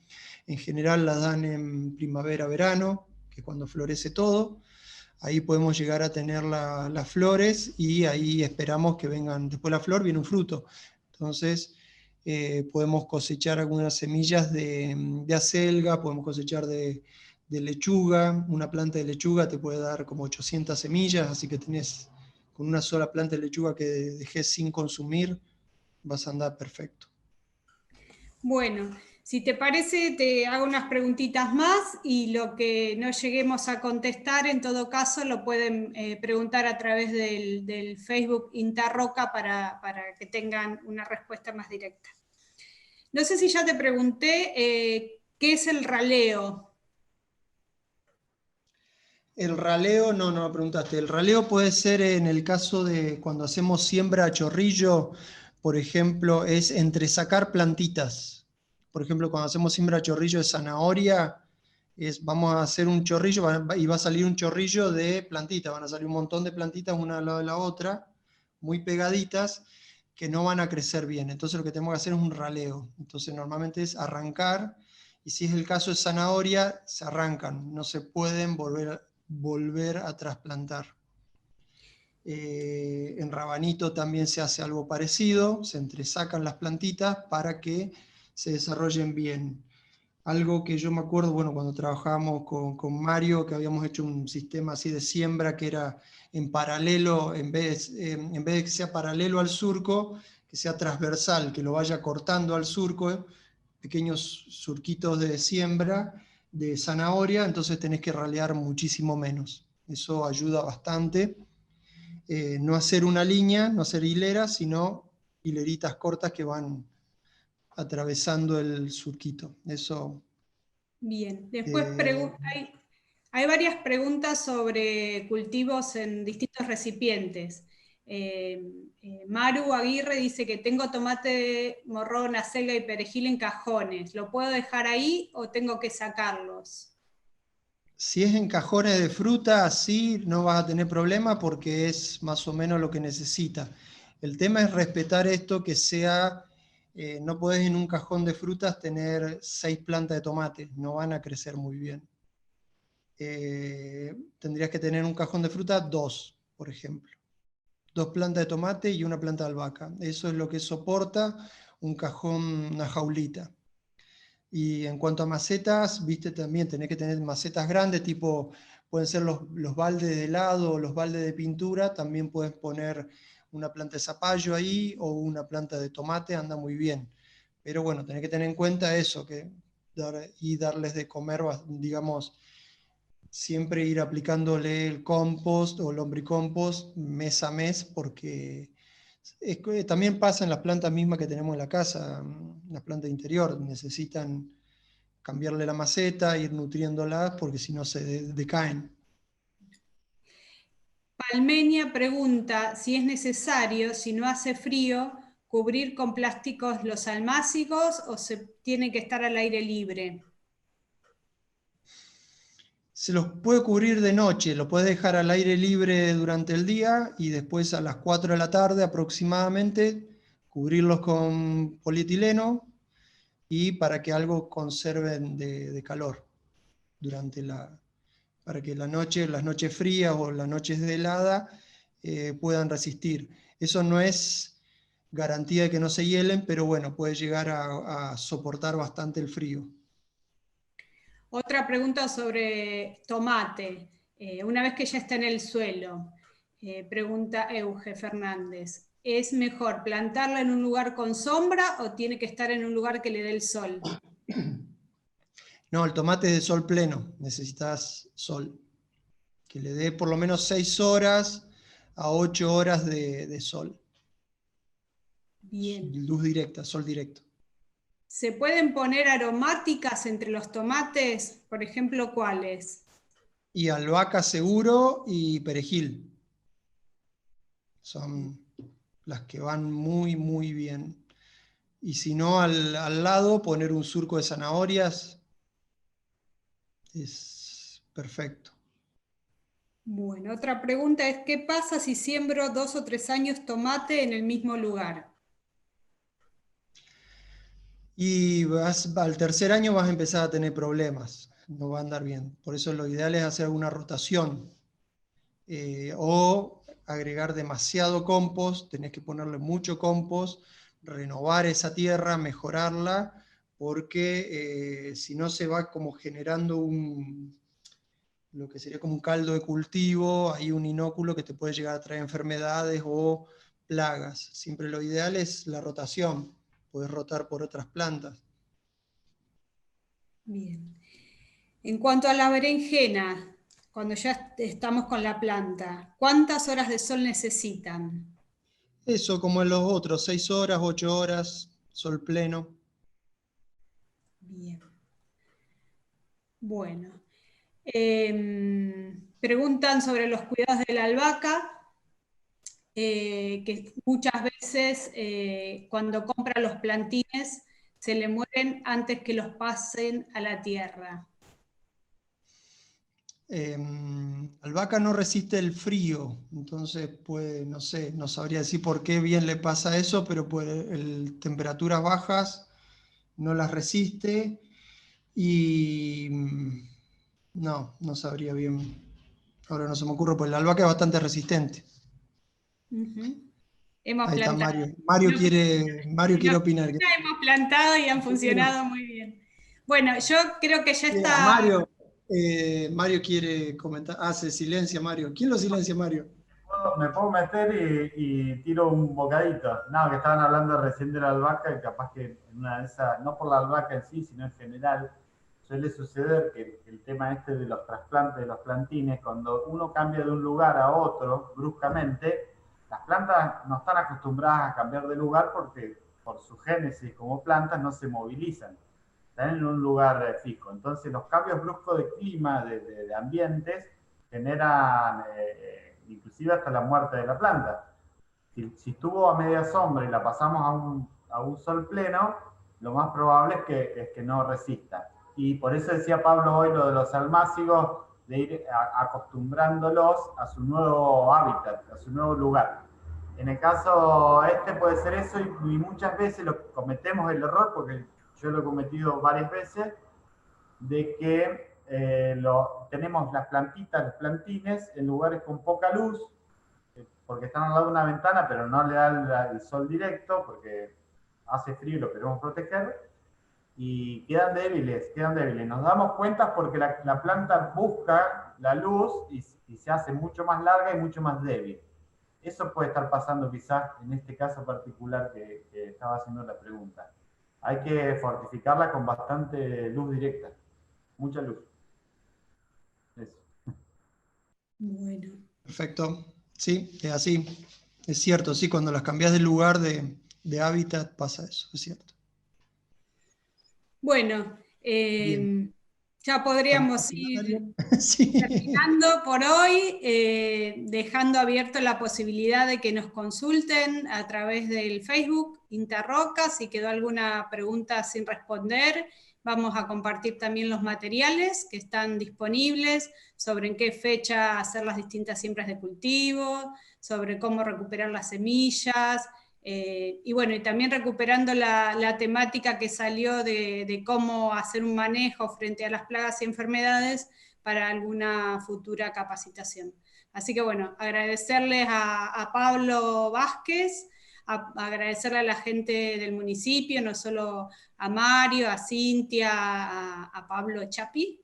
En general las dan en primavera-verano, que es cuando florece todo. Ahí podemos llegar a tener las flores y ahí esperamos que vengan, después de la flor viene un fruto. Entonces podemos cosechar algunas semillas de acelga, podemos cosechar de lechuga. Una planta de lechuga te puede dar como 800 semillas, así que tenés con una sola planta de lechuga que dejes sin consumir, vas a andar perfecto. Bueno, si te parece, te hago unas preguntitas más y lo que no lleguemos a contestar, en todo caso, lo pueden preguntar a través del Facebook INTA Roca para que tengan una respuesta más directa. No sé si ya te pregunté qué es el raleo. El raleo, no me preguntaste. El raleo puede ser en el caso de cuando hacemos siembra a chorrillo, por ejemplo, es entresacar plantitas. Por ejemplo, cuando hacemos siembra a chorrillo de zanahoria, vamos a hacer un chorrillo y va a salir un chorrillo de plantitas. Van a salir un montón de plantitas una al lado de la otra, muy pegaditas, que no van a crecer bien. Entonces lo que tenemos que hacer es un raleo. Entonces normalmente es arrancar, y si es el caso de zanahoria, se arrancan, no se pueden volver a trasplantar. En rabanito también se hace algo parecido, se entresacan las plantitas para que se desarrollen bien. Algo que yo me acuerdo, bueno, cuando trabajábamos con Mario, que habíamos hecho un sistema así de siembra que era en paralelo, en vez de que sea paralelo al surco, que sea transversal, que lo vaya cortando al surco, pequeños surquitos de siembra de zanahoria, entonces tenés que ralear muchísimo menos. Eso ayuda bastante. No hacer una línea, no hacer hileras, sino hileritas cortas que van atravesando el surquito. Eso. Bien, después hay varias preguntas sobre cultivos en distintos recipientes. Maru Aguirre dice que tengo tomate, morrón, acelga y perejil en cajones. ¿Lo puedo dejar ahí o tengo que sacarlos? Si es en cajones de fruta, sí, no vas a tener problema porque es más o menos lo que necesita. El tema es respetar esto, que sea, no podés en un cajón de frutas tener 6 plantas de tomate, no van a crecer muy bien. tendrías que tener un cajón de fruta 2, por ejemplo. 2 plantas de tomate y una planta de albahaca. Eso es lo que soporta un cajón, una jaulita. Y en cuanto a macetas, viste, también tenés que tener macetas grandes, tipo, pueden ser los baldes de helado o los baldes de pintura, también puedes poner una planta de zapallo ahí o una planta de tomate, anda muy bien. Pero bueno, tenés que tener en cuenta eso, y darles de comer, digamos, siempre ir aplicándole el compost o el lombricompost mes a mes, porque también pasa en las plantas mismas que tenemos en la casa, las plantas de interior, necesitan cambiarle la maceta, ir nutriéndolas, porque si no se decaen. Palmeña pregunta si es necesario, si no hace frío, cubrir con plásticos los almácigos o se tiene que estar al aire libre. Se los puede cubrir de noche, lo puedes dejar al aire libre durante el día y después a las 4 de la tarde aproximadamente cubrirlos con polietileno y para que algo conserven de calor para que las noches frías o las noches de helada puedan resistir. Eso no es garantía de que no se hielen, pero bueno, puede llegar a soportar bastante el frío. Otra pregunta sobre tomate. Una vez que ya está en el suelo, pregunta Euge Fernández, ¿es mejor plantarla en un lugar con sombra o tiene que estar en un lugar que le dé el sol? No, el tomate es de sol pleno, necesitas sol. Que le dé por lo menos 6 horas a 8 horas de sol. Bien. Luz directa, sol directo. ¿Se pueden poner aromáticas entre los tomates? Por ejemplo, ¿cuáles? Y albahaca seguro y perejil. Son las que van muy, muy bien. Y si no, al lado poner un surco de zanahorias es perfecto. Bueno, otra pregunta es, ¿qué pasa si siembro 2 o 3 años tomate en el mismo lugar? Y al tercer año vas a empezar a tener problemas, no va a andar bien. Por eso lo ideal es hacer alguna rotación o agregar demasiado compost, tenés que ponerle mucho compost, renovar esa tierra, mejorarla, porque si no se va como generando lo que sería como un caldo de cultivo, hay un inóculo que te puede llegar a traer enfermedades o plagas. Siempre lo ideal es la rotación, puedes rotar por otras plantas. Bien. En cuanto a la berenjena, cuando ya estamos con la planta, ¿cuántas horas de sol necesitan? Eso como en los otros, 6 horas, 8 horas, sol pleno. Bien. Bueno. Preguntan sobre los cuidados de la albahaca, que muchas veces cuando compra los plantines se le mueren antes que los pasen a la tierra. Albahaca no resiste el frío, entonces pues, no sé, no sabría decir por qué bien le pasa eso, pero pues temperaturas bajas no las resiste y no sabría bien. Ahora no se me ocurre, pues la albahaca es bastante resistente. Hemos Ahí está plantado. Mario. Mario quiere opinar. Hemos plantado y han funcionado muy bien. Bueno, yo creo que ya está. Mario quiere comentar. Se silencia Mario. ¿Quién lo silencia, Mario? Me puedo meter y tiro un bocadito. No, que estaban hablando recién de la albahaca y capaz que en una de esas, no por la albahaca en sí, sino en general, suele suceder que el tema este de los trasplantes, de los plantines, cuando uno cambia de un lugar a otro bruscamente, las plantas no están acostumbradas a cambiar de lugar porque por su génesis como plantas no se movilizan, están en un lugar fijo. Entonces los cambios bruscos de clima, de ambientes, generan inclusive hasta la muerte de la planta. Si estuvo a media sombra y la pasamos a un sol pleno, lo más probable es que no resista. Y por eso decía Pablo hoy lo de los almácigos, de ir acostumbrándolos a su nuevo hábitat, a su nuevo lugar. En el caso este puede ser eso y muchas veces cometemos el error, porque yo lo he cometido varias veces, de que tenemos las plantitas, los plantines, en lugares con poca luz, porque están al lado de una ventana, pero no le da el sol directo, porque hace frío y lo queremos proteger, y quedan débiles. Nos damos cuenta porque la planta busca la luz y se hace mucho más larga y mucho más débil. Eso puede estar pasando quizás en este caso particular que estaba haciendo la pregunta. Hay que fortificarla con bastante luz directa, mucha luz. Eso. Bueno. Perfecto, sí, es así. Es cierto, sí, cuando las cambias de lugar de hábitat pasa eso, es cierto. Bueno, ya podríamos ir sí. terminando por hoy, dejando abierto la posibilidad de que nos consulten a través del Facebook INTA Roca. Si quedó alguna pregunta sin responder, vamos a compartir también los materiales que están disponibles sobre en qué fecha hacer las distintas siembras de cultivo, sobre cómo recuperar las semillas, y bueno, y también recuperando la temática que salió de cómo hacer un manejo frente a las plagas y enfermedades para alguna futura capacitación. Así que bueno, agradecerles a Pablo Vázquez, agradecerle a la gente del municipio, no solo a Mario, a Cintia, a Pablo Chapi,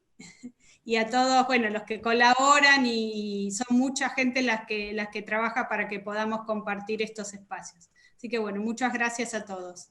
y a todos, bueno, los que colaboran, y son mucha gente las que trabaja para que podamos compartir estos espacios. Así que bueno, muchas gracias a todos.